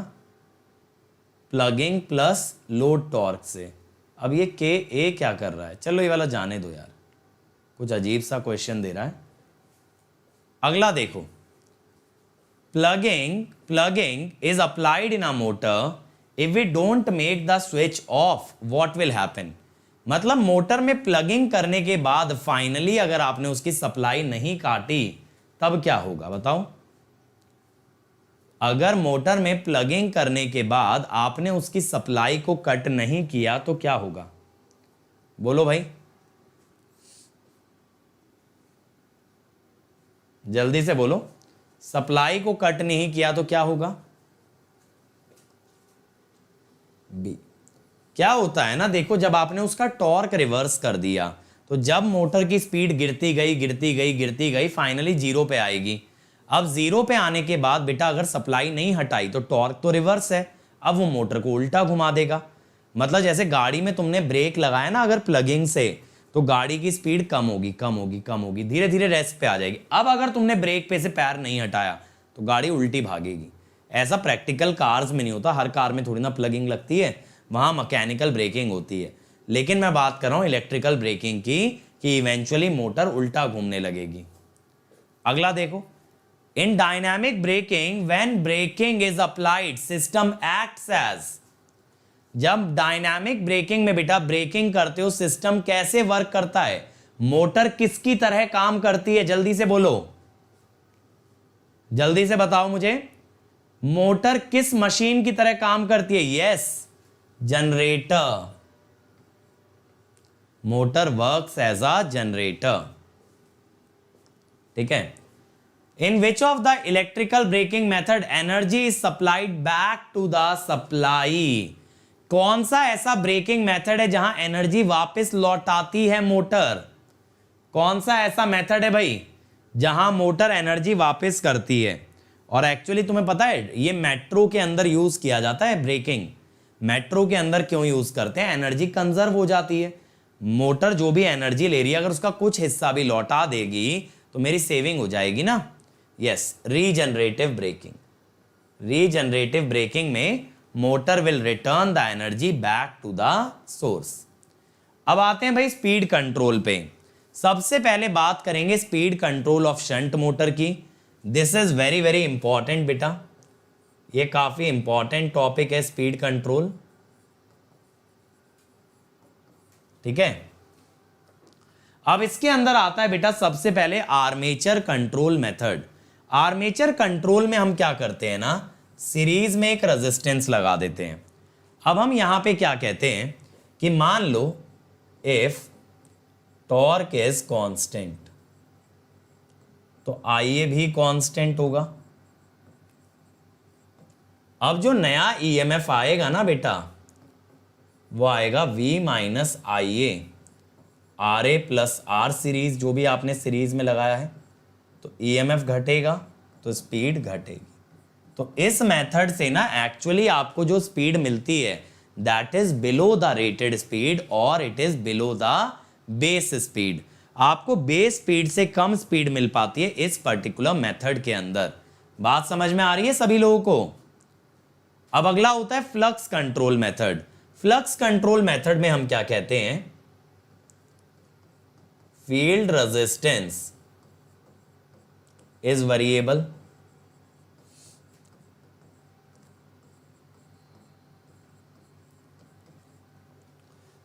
प्लगिंग प्लस लोड टॉर्क से। अब ये के ए क्या कर रहा है, चलो ये वाला जाने दो यार, कुछ अजीब सा क्वेश्चन दे रहा है। अगला देखो, plugging is applied in a motor if we don't make the switch off, what will happen. मतलब मोटर में प्लगिंग करने के बाद फाइनली अगर आपने उसकी सप्लाई नहीं काटी तब क्या होगा बताओ। अगर मोटर में प्लगिंग करने के बाद आपने उसकी सप्लाई को कट नहीं किया तो क्या होगा, बोलो भाई जल्दी से बोलो। सप्लाई को कट नहीं किया तो क्या होगा, बी। क्या होता है ना, देखो जब आपने उसका टॉर्क रिवर्स कर दिया तो जब मोटर की स्पीड गिरती गई फाइनली जीरो पे आएगी। अब जीरो पे आने के बाद बेटा अगर सप्लाई नहीं हटाई तो टॉर्क तो रिवर्स है, अब वो मोटर को उल्टा घुमा देगा। मतलब जैसे गाड़ी में तुमने ब्रेक लगाया ना अगर प्लगिंग से, तो गाड़ी की स्पीड कम होगी कम होगी कम होगी, धीरे धीरे रेस्ट पे आ जाएगी। अब अगर तुमने ब्रेक पे से पैर नहीं हटाया तो गाड़ी उल्टी भागेगी। ऐसा प्रैक्टिकल कार्स में नहीं होता, हर कार में थोड़ी ना प्लगिंग लगती है, वहां मैकेनिकल ब्रेकिंग होती है। लेकिन मैं बात कर रहा हूं इलेक्ट्रिकल ब्रेकिंग की, कि इवेंचुअली मोटर उल्टा घूमने लगेगी। अगला देखो, in dynamic braking when braking is applied system acts as. जब डायनामिक ब्रेकिंग में बेटा ब्रेकिंग करते हो सिस्टम कैसे वर्क करता है, मोटर किसकी तरह काम करती है, जल्दी से बोलो, जल्दी से बताओ मुझे, मोटर किस मशीन की तरह काम करती है? Yes, generator. Motor works as a generator, ठीक है। In which of the electrical braking method energy is supplied back to the supply. कौन सा ऐसा ब्रेकिंग मेथड है जहां एनर्जी वापस लौटाती है मोटर? कौन सा ऐसा मेथड है भाई जहां मोटर एनर्जी वापस करती है? और एक्चुअली तुम्हें पता है ये मेट्रो के अंदर यूज किया जाता है ब्रेकिंग। मेट्रो के अंदर क्यों यूज करते हैं? एनर्जी कंजर्व हो जाती है। मोटर जो भी एनर्जी ले रही है अगर उसका कुछ हिस्सा भी लौटा देगी तो मेरी सेविंग हो जाएगी ना। Yes, regenerative braking. Regenerative braking में motor will return the energy back to the source. अब आते हैं भाई स्पीड कंट्रोल पे। सबसे पहले बात करेंगे speed control of shunt motor की। This is very very important बेटा, ये काफी इंपॉर्टेंट टॉपिक है स्पीड कंट्रोल, ठीक है। अब इसके अंदर आता है बेटा सबसे पहले armature control method. Armature control में हम क्या करते हैं ना, सीरीज में एक रेजिस्टेंस लगा देते हैं। अब हम यहां पे क्या कहते हैं कि मान लो इफ टॉर्क इज कांस्टेंट तो आईए भी कांस्टेंट होगा। अब जो नया ईएमएफ आएगा ना बेटा वो आएगा V minus I A, R A plus R series, जो भी आपने सीरीज में लगाया है, तो ईएमएफ घटेगा तो स्पीड घटेगी। तो इस मेथड से ना एक्चुअली आपको जो स्पीड मिलती है that is below the rated speed और it is below the base speed. आपको बेस स्पीड से कम स्पीड मिल पाती है इस पर्टिकुलर मेथड के अंदर। बात समझ में आ रही है सभी लोगों को? अब अगला होता है flux control method. Flux control method में हम क्या कहते हैं, फील्ड रेजिस्टेंस इज वेरिएबल।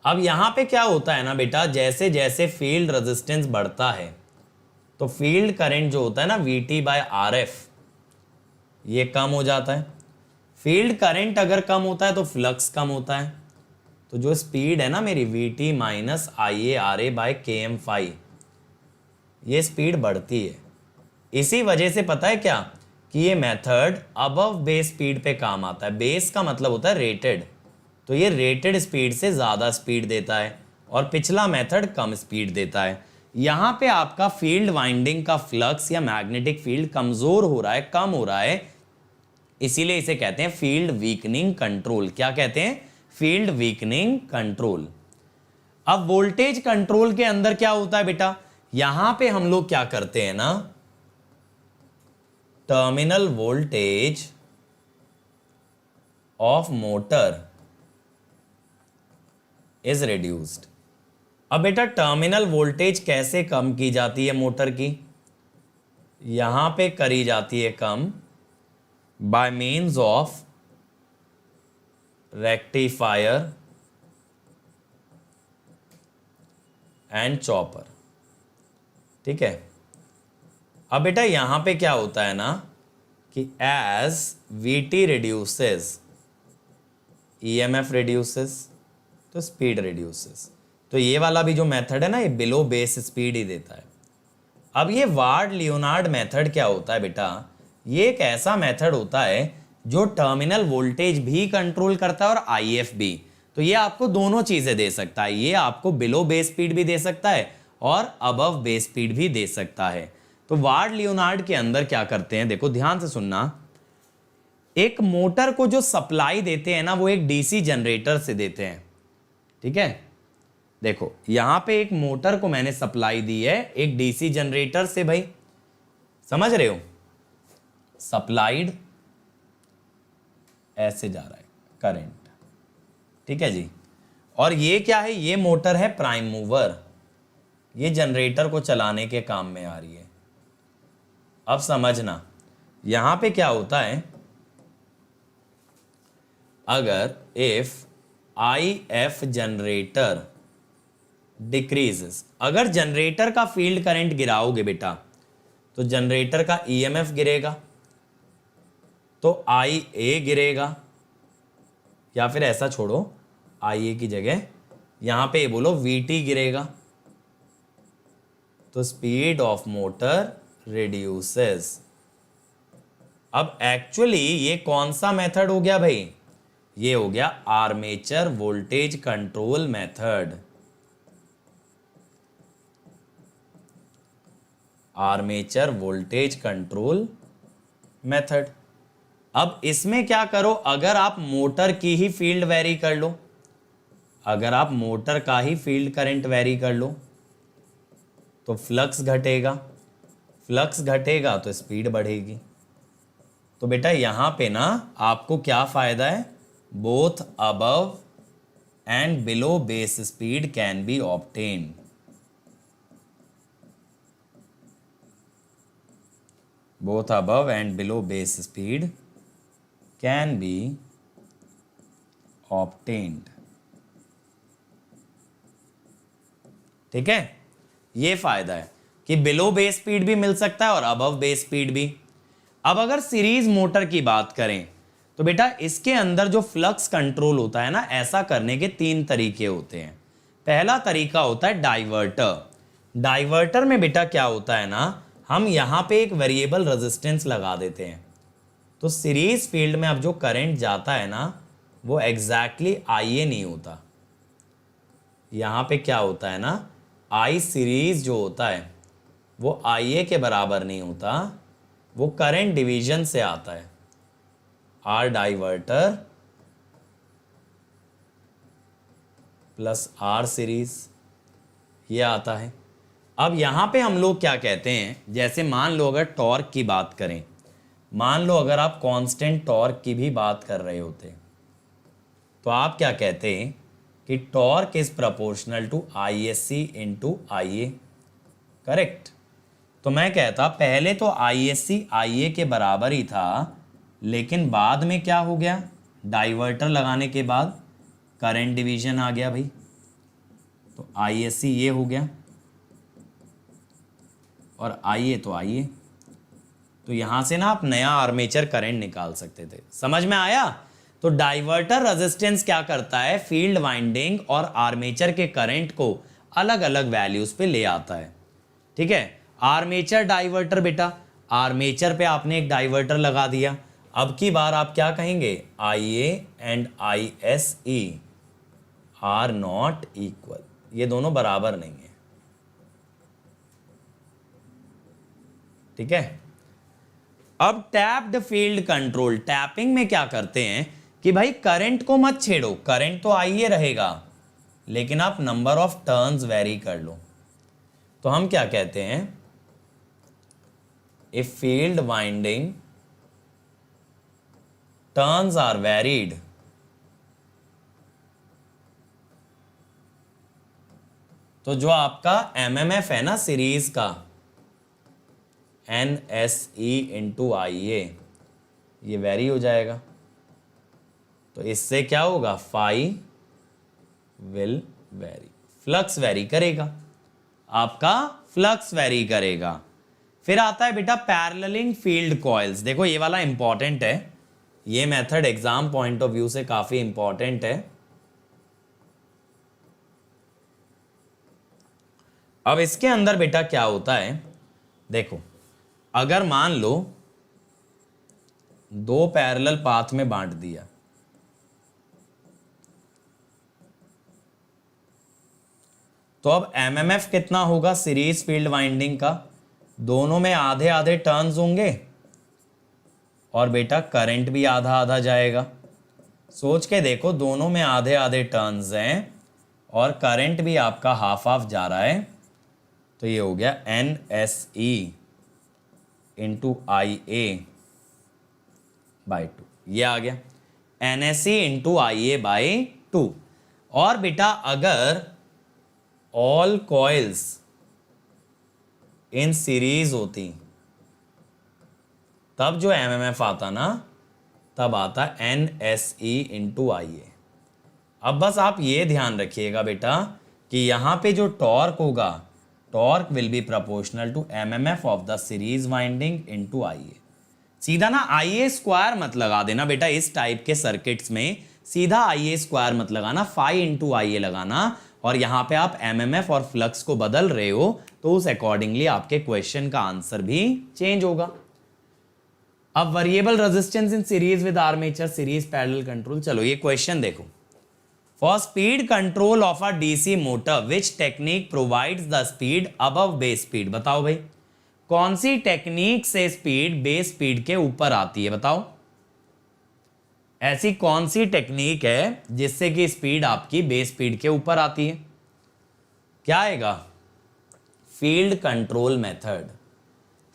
अब यहां पे क्या होता है ना बेटा, जैसे जैसे फील्ड रेजिस्टेंस बढ़ता है तो फील्ड करंट जो होता है ना VT बाय RF ये कम हो जाता है। फील्ड करंट अगर कम होता है तो फ्लक्स कम होता है। तो जो स्पीड है ना मेरी VT minus IA by KM ये स्पीड बढ़ती है। इसी वजह से पता है क्या कि ये मेथड अबव बेस स्पीड पे काम आता है। बेस का मतलब होता है रेटेड, तो ये रेटेड स्पीड से ज़्यादा स्पीड देता है और पिछला मेथड कम स्पीड देता है। यहाँ पे आपका फील्ड वाइंडिंग का फ्लक्स या मैग्नेटिक फील्ड कमज़ोर हो रहा है, कम हो रहा है, इसीलिए इसे कहते हैं फील्ड वीकनिंग कंट्रोल। क्या कहते हैं? Field weakening control. अब वोल्टेज कंट्रोल के अंदर क्या होता है बेटा, यहां पे हम लोग क्या करते हैं ना, terminal voltage of motor is reduced. अब बेटा टर्मिनल वोल्टेज कैसे कम की जाती है मोटर की? यहां पे करी जाती है come by means of rectifier and chopper, ठीक है। अब बेटा यहां पे क्या होता है ना कि as VT reduces EMF reduces तो स्पीड रिड्यूसेस। तो ये वाला भी जो मेथड है ना ये बिलो बेस स्पीड ही देता है। अब ये वार्ड लियोनार्ड मेथड क्या होता है बेटा, ये एक ऐसा मेथड होता है जो टर्मिनल वोल्टेज भी कंट्रोल करता है और IF भी। तो ये आपको दोनों चीजें दे सकता है, ये आपको बिलो बेस स्पीड भी दे सकता है और अबव बेस स्पीड भी दे सकता है। तो वार्ड लियोनार्ड के अंदर क्या करते हैं, देखो ध्यान से सुनना, एक मोटर को जो सप्लाई देते हैं ना वो एक DC जनरेटर से देते हैं, ठीक है। देखो यहां पे एक मोटर को मैंने सप्लाई दी है एक डीसी जनरेटर से भाई, समझ रहे हो, सप्लाइड ऐसे जा रहा है करंट, ठीक है जी। और ये क्या है, ये मोटर है प्राइम मूवर, ये जनरेटर को चलाने के काम में आ रही है। अब समझना यहां पे क्या होता है, अगर इफ IF जनरेटर डिक्रीजेस, अगर जनरेटर का फील्ड करंट गिराओगे बेटा तो जनरेटर का EMF गिरेगा, तो IA गिरेगा, या फिर ऐसा छोड़ो IA की जगह यहां पे बोलो VT गिरेगा, तो स्पीड ऑफ मोटर रिड्यूसेस। अब एक्चुअली ये कौन सा मेथड हो गया भाई, ये हो गया armature voltage control method. Armature voltage control method. अब इसमें क्या करो, अगर आप मोटर की ही फील्ड वेरी कर लो, अगर आप मोटर का ही फील्ड करंट वेरी कर लो तो फ्लक्स घटेगा, फ्लक्स घटेगा तो स्पीड बढ़ेगी। तो बेटा यहां पे ना आपको क्या फायदा है, both above and below base speed can be obtained. both above and below base speed can be obtained। ठीक है, ये फायदा है कि बिलो बेस स्पीड भी मिल सकता है और अबव बेस स्पीड भी। अब अगर सीरीज मोटर की बात करें तो बेटा इसके अंदर जो फ्लक्स कंट्रोल होता है ना, ऐसा करने के 3 तरीके होते हैं। पहला तरीका होता है डाइवर्टर। डाइवर्टर में बेटा क्या होता है ना, हम यहां पे एक वेरिएबल रेजिस्टेंस लगा देते हैं, तो सीरीज फील्ड में अब जो करंट जाता है ना वो एग्जैक्टली IA नहीं होता। यहां पे क्या होता है ना, I सीरीज जो होता है वो IA के बराबर नहीं होता, वो करंट डिवीजन से आता है। R diverter plus R series, ये आता है। अब यहां पे हम लोग क्या कहते हैं, जैसे मान लो अगर टॉर्क की बात करें, मान लो अगर आप कांस्टेंट टॉर्क की भी बात कर रहे होते तो आप क्या कहते हैं कि torque is proportional to ISC into IA, correct. तो मैं कहता पहले तो ISC IA के बराबर ही था, लेकिन बाद में क्या हो गया, डाइवर्टर लगाने के बाद करंट डिवीजन आ गया भाई, तो ISC ये हो गया और IA तो IA, तो यहां से ना आप नया आर्मेचर करंट निकाल सकते थे। समझ में आया? तो डाइवर्टर रेजिस्टेंस क्या करता है, फील्ड वाइंडिंग और आर्मेचर के करंट को अलग अलग वैल्यूज पे ले आता है। ठीक है, आर्मेचर डाइवर्टर बेटा, आर्मेचर पे आपने एक डाइवर्टर लगा दिया, अब की बार आप क्या कहेंगे, IA and ISE are not equal, ये दोनों बराबर नहीं है। ठीक है, अब टैप्ड फील्ड कंट्रोल, टैपिंग में क्या करते हैं कि भाई करंट को मत छेड़ो, करंट तो IA रहेगा, लेकिन आप नंबर ऑफ टर्न्स वेरी कर लो। तो हम क्या कहते हैं, if field winding turns are varied, तो जो आपका MMF है ना सीरीज का, NSE इंटू IA, ये वेरी हो जाएगा, तो इससे क्या होगा, phi will vary, flux vary करेगा, आपका फ्लक्स वेरी करेगा। फिर आता है बेटा पैरेललिंग फील्ड कॉइल्स। देखो ये वाला इंपॉर्टेंट है, ये method exam point of view से काफी इंपॉर्टेंट है। अब इसके अंदर बेटा क्या होता है, देखो अगर मान लो 2 पैरेलल पाथ में बांट दिया, तो अब MMF कितना होगा सीरीज फील्ड वाइंडिंग का, दोनों में आधे आधे टर्न्स होंगे और बेटा करंट भी आधा आधा जाएगा। सोच के देखो, दोनों में आधे आधे टर्न्स हैं और करंट भी आपका हाफ हाफ जा रहा है, तो ये हो गया NSE इंटू IA/2, ये आ गया NSE इंटू IA/2। और बेटा अगर ऑल कॉइल्स इन सीरीज होती तब जो MMF आता ना, तब आता NSE इंटू IA। अब बस आप ये ध्यान रखिएगा बेटा कि यहां पे जो टॉर्क होगा, torque will be proportional to MMF of the series winding into IA। सीधा ना IA² मत लगा देना बेटा, इस टाइप के सर्किट्स में सीधा IA² मत लगाना, फाई इंटू IA लगाना। और यहां पे आप MMF और फ्लक्स को बदल रहे हो तो उस अकॉर्डिंगली आपके क्वेश्चन का आंसर भी चेंज होगा। अब variable resistance in series with armature series parallel control. चलो ये क्वेश्चन देखो। For speed control of a DC motor which technique provides the speed above base speed. बताओ भाई कौन सी टेक्निक से स्पीड बेस स्पीड के ऊपर आती है, बताओ ऐसी कौन सी टेक्निक है जिससे कि स्पीड आपकी बेस स्पीड के ऊपर आती है? क्या आएगा? Field control method.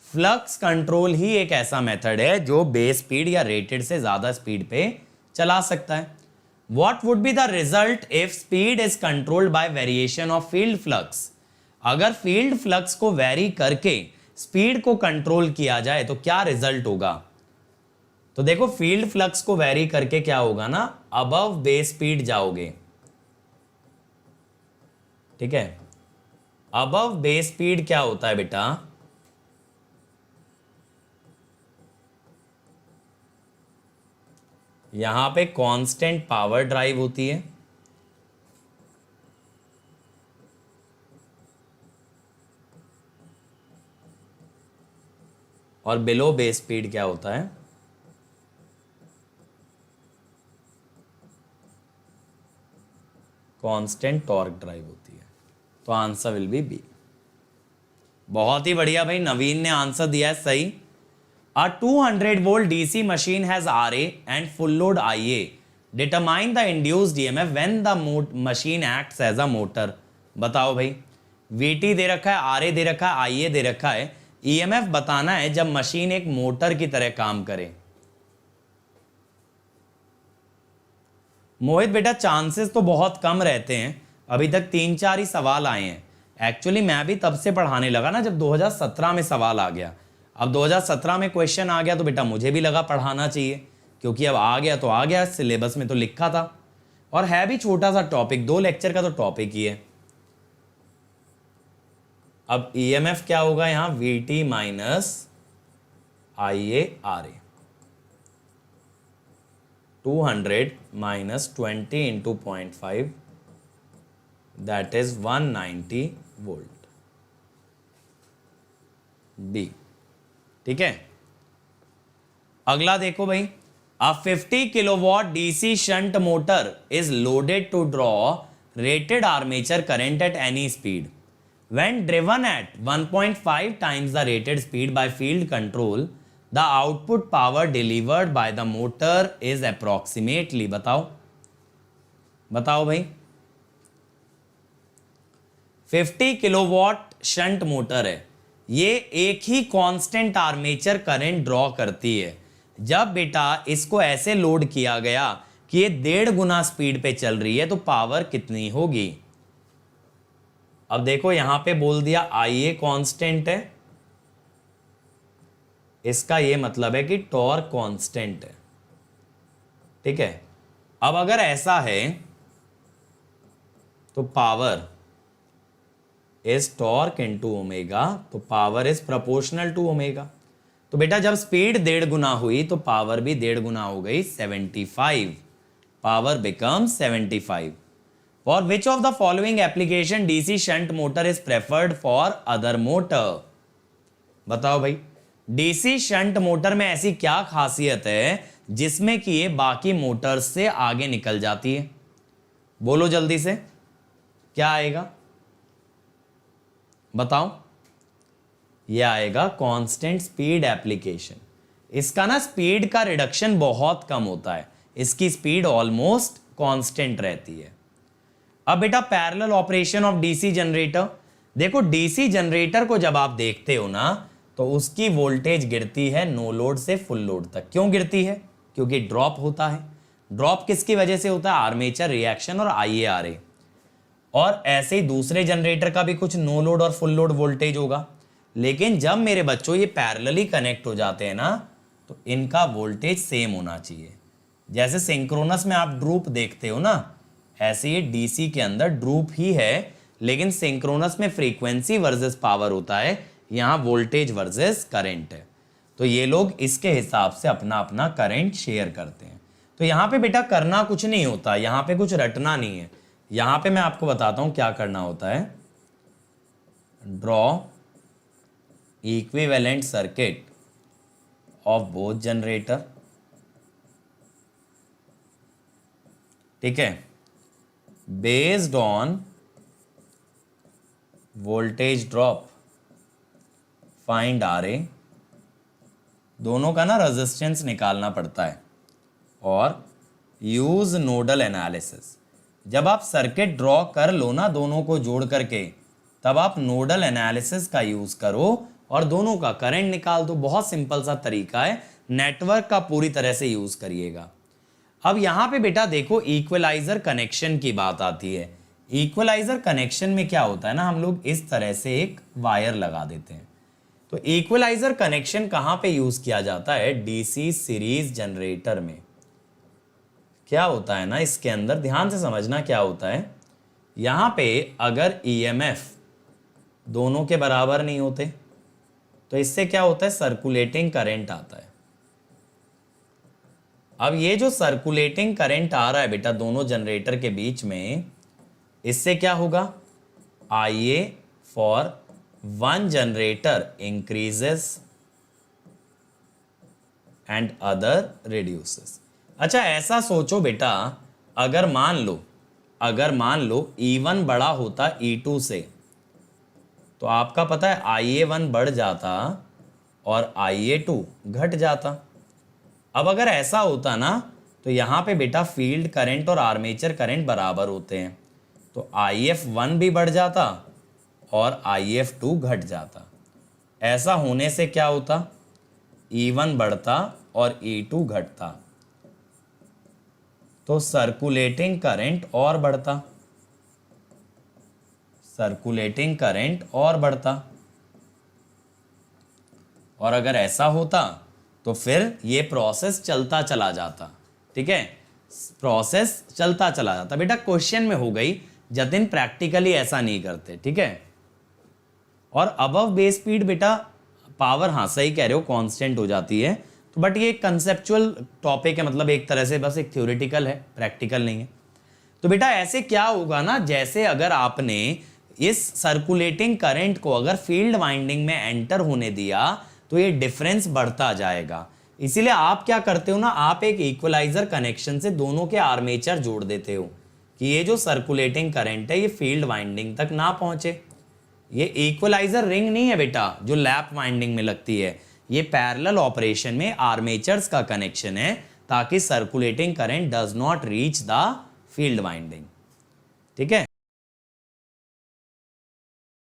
Flux control ही एक ऐसा मेथड है जो बेस स्पीड या रेटेड से ज्यादा स्पीड पे चला सकता है। What would be the result if speed is controlled by variation of field flux? अगर फील्ड फ्लक्स को वेरी करके स्पीड को कंट्रोल किया जाए तो क्या रिजल्ट होगा? तो देखो फील्ड फ्लक्स को वेरी करके क्या होगा ना, अबव बेस स्पीड जाओगे, ठीक है। अबव बेस स्पीड क्या होता है बेटा? यहां पे कांस्टेंट पावर ड्राइव होती है, और बिलो बेस स्पीड क्या होता है? कांस्टेंट टॉर्क ड्राइव होती है। तो आंसर विल बी बी। बहुत ही बढ़िया भाई, नवीन ने आंसर दिया है सही। A 200 volt DC machine has RA and full load IA. Determine the induced EMF when the machine acts as a motor. बताओ भाई, VT दे रखा है, RA दे रखा है, IA दे रखा है, EMF बताना है जब मशीन एक मोटर की तरह काम करे। मोहित बेटा चांसेस तो बहुत कम रहते हैं, अभी तक 3-4 ही सवाल आए हैं। एक्चुअली मैं भी तब से पढ़ाने लगा ना जब 2017 में सवाल आ गया। अब 2017 में क्वेश्चन आ गया तो बेटा मुझे भी लगा पढ़ाना चाहिए, क्योंकि अब आ गया तो आ गया, सिलेबस में तो लिखा था, और है भी छोटा सा टॉपिक, 2 लेक्चर का तो टॉपिक ही है। अब EMF क्या होगा यहां? VT minus IA RA। 200 minus 20 into 0.5 that is 190 volt. B, ठीक है। अगला देखो भाई, a 50 kilowatt DC shunt motor is loaded to draw rated armature current at any speed. When driven at 1.5 times the rated speed by field control, the output power delivered by the motor is approximately, बताओ बताओ भाई। 50 kilowatt shunt motor है, ये एक ही constant armature current draw करती है। जब बेटा इसको ऐसे लोड किया गया कि ये 1.5 गुना स्पीड पे चल रही है तो पावर कितनी होगी? अब देखो यहां पे बोल दिया IA कांस्टेंट है, इसका ये मतलब है कि टॉर्क कांस्टेंट है, ठीक है। अब अगर ऐसा है तो power is torque into omega, तो power is proportional to omega. तो बेटा जब स्पीड 1.5 गुना हुई तो पावर भी 1.5 गुना हो गई, 75। Power becomes 75। For which of the following application DC shunt motor is preferred for other motor? बताओ भाई, DC शंट मोटर में ऐसी क्या खासियत है जिसमें कि ये बाकी मोटर्स से आगे निकल जाती है? बोलो जल्दी से, क्या आएगा बताओ? ये आएगा कांस्टेंट स्पीड एप्लीकेशन। इसका ना स्पीड का रिडक्शन बहुत कम होता है, इसकी स्पीड ऑलमोस्ट कांस्टेंट रहती है। अब बेटा parallel operation of DC generator, देखो डीसी जनरेटर को जब आप देखते हो ना तो उसकी वोल्टेज गिरती है नो लोड से फुल लोड तक। क्यों गिरती है? क्योंकि ड्रॉप होता है। ड्रॉप किसकी वजह से होता है? आर्मेचर रिएक्शन और IaRa। और ऐसे ही दूसरे जनरेटर का भी कुछ नो लोड और फुल लोड वोल्टेज होगा। लेकिन जब मेरे बच्चों ये पैरेलली कनेक्ट हो जाते हैं ना तो इनका वोल्टेज सेम होना चाहिए। जैसे सिंक्रोनस में आप ड्रूप देखते हो ना, ऐसे ये डीसी के अंदर ड्रूप ही है, लेकिन सिंक्रोनस में फ्रीक्वेंसी वर्सेस पावर होता है, यहाँ वोल्टेज वर्सेस करंट है। तो ये लोग इसके हिसाब से अपना अपना करंट शेयर करते हैं। तो यहाँ पे बेटा करना कुछ नहीं होता, यहाँ पे कुछ रटना नहीं है। यहाँ पे मैं आपको बताता हूँ क्या करना होता है। Draw equivalent circuit of both generator, ठीक है, based on voltage drop, find RA। दोनों का ना रेजिस्टेंस निकालना पड़ता है। और यूज नोडल एनालिसिस, जब आप सर्किट ड्रॉ कर लो ना दोनों को जोड़ करके, तब आप नोडल एनालिसिस का यूज करो और दोनों का करंट निकाल दो। बहुत सिंपल सा तरीका है, नेटवर्क का पूरी तरह से यूज करिएगा। अब यहां पे बेटा देखो इक्वलाइजर कनेक्शन की बात आती है। इक्वलाइजर कनेक्शन में क्या होता है ना, हम लोग इस तरह से एक वायर लगा देते हैं। तो इक्वलाइजर कनेक्शन कहां पे यूज किया जाता है? डीसी सीरीज जनरेटर में। क्या होता है ना इसके अंदर, ध्यान से समझना क्या होता है। यहां पे अगर EMF दोनों के बराबर नहीं होते तो इससे क्या होता है? सर्कुलेटिंग करंट आता है। अब ये जो सर्कुलेटिंग करंट आ रहा है बेटा दोनों जनरेटर के बीच में, इससे क्या होगा? IA for one generator increases and other reduces. अच्छा ऐसा सोचो बेटा, अगर मान लो E1 बड़ा होता E2 से, तो आपका पता है IA1 बढ़ जाता और IA2 घट जाता। अब अगर ऐसा होता ना तो यहाँ पे बेटा फील्ड करंट और आर्मेचर करंट बराबर होते हैं, तो IF1 भी बढ़ जाता और IF2 घट जाता। ऐसा होने से क्या होता? E1 बढ़ता और E2 घटता, तो सर्कुलेटिंग करंट और बढ़ता, सर्कुलेटिंग करंट और बढ़ता। और अगर ऐसा होता तो फिर ये प्रोसेस चलता चला जाता, ठीक है, प्रोसेस चलता चला जाता। बेटा क्वेश्चन में हो गई, जतिन प्रैक्टिकली ऐसा नहीं करते, ठीक है। और अबव बेस स्पीड बेटा पावर, हाँ सही कह रहे हो, कांस्टेंट हो जाती है। तो बट ये कंसेप्चुअल टॉपिक है, मतलब एक तरह से बस एक थ्योरेटिकल है, प्रैक्टिकल नहीं है। तो बेटा ऐसे क्या होगा ना, जैसे अगर आपने इस सर्कुलेटिंग करंट को अगर फील्ड वाइंडिंग में एंटर होने दिया तो ये डिफरेंस बढ़ता जाएगा। इसीलिए आप क्या करते हो ना, आप एक इक्वलाइजर कनेक्शन से दोनों के आर्मेचर जोड़ देते हो कि ये जो सर्कुलेटिंग करंट है ये फील्ड वाइंडिंग तक ना पहुंचे। ये इक्वलाइजर रिंग नहीं है बेटा जो लैप वाइंडिंग में लगती है, ये पैरेलल ऑपरेशन में आर्मेचर्स का कनेक्शन है ताकि circulating current does not reach the field winding, ठीक है।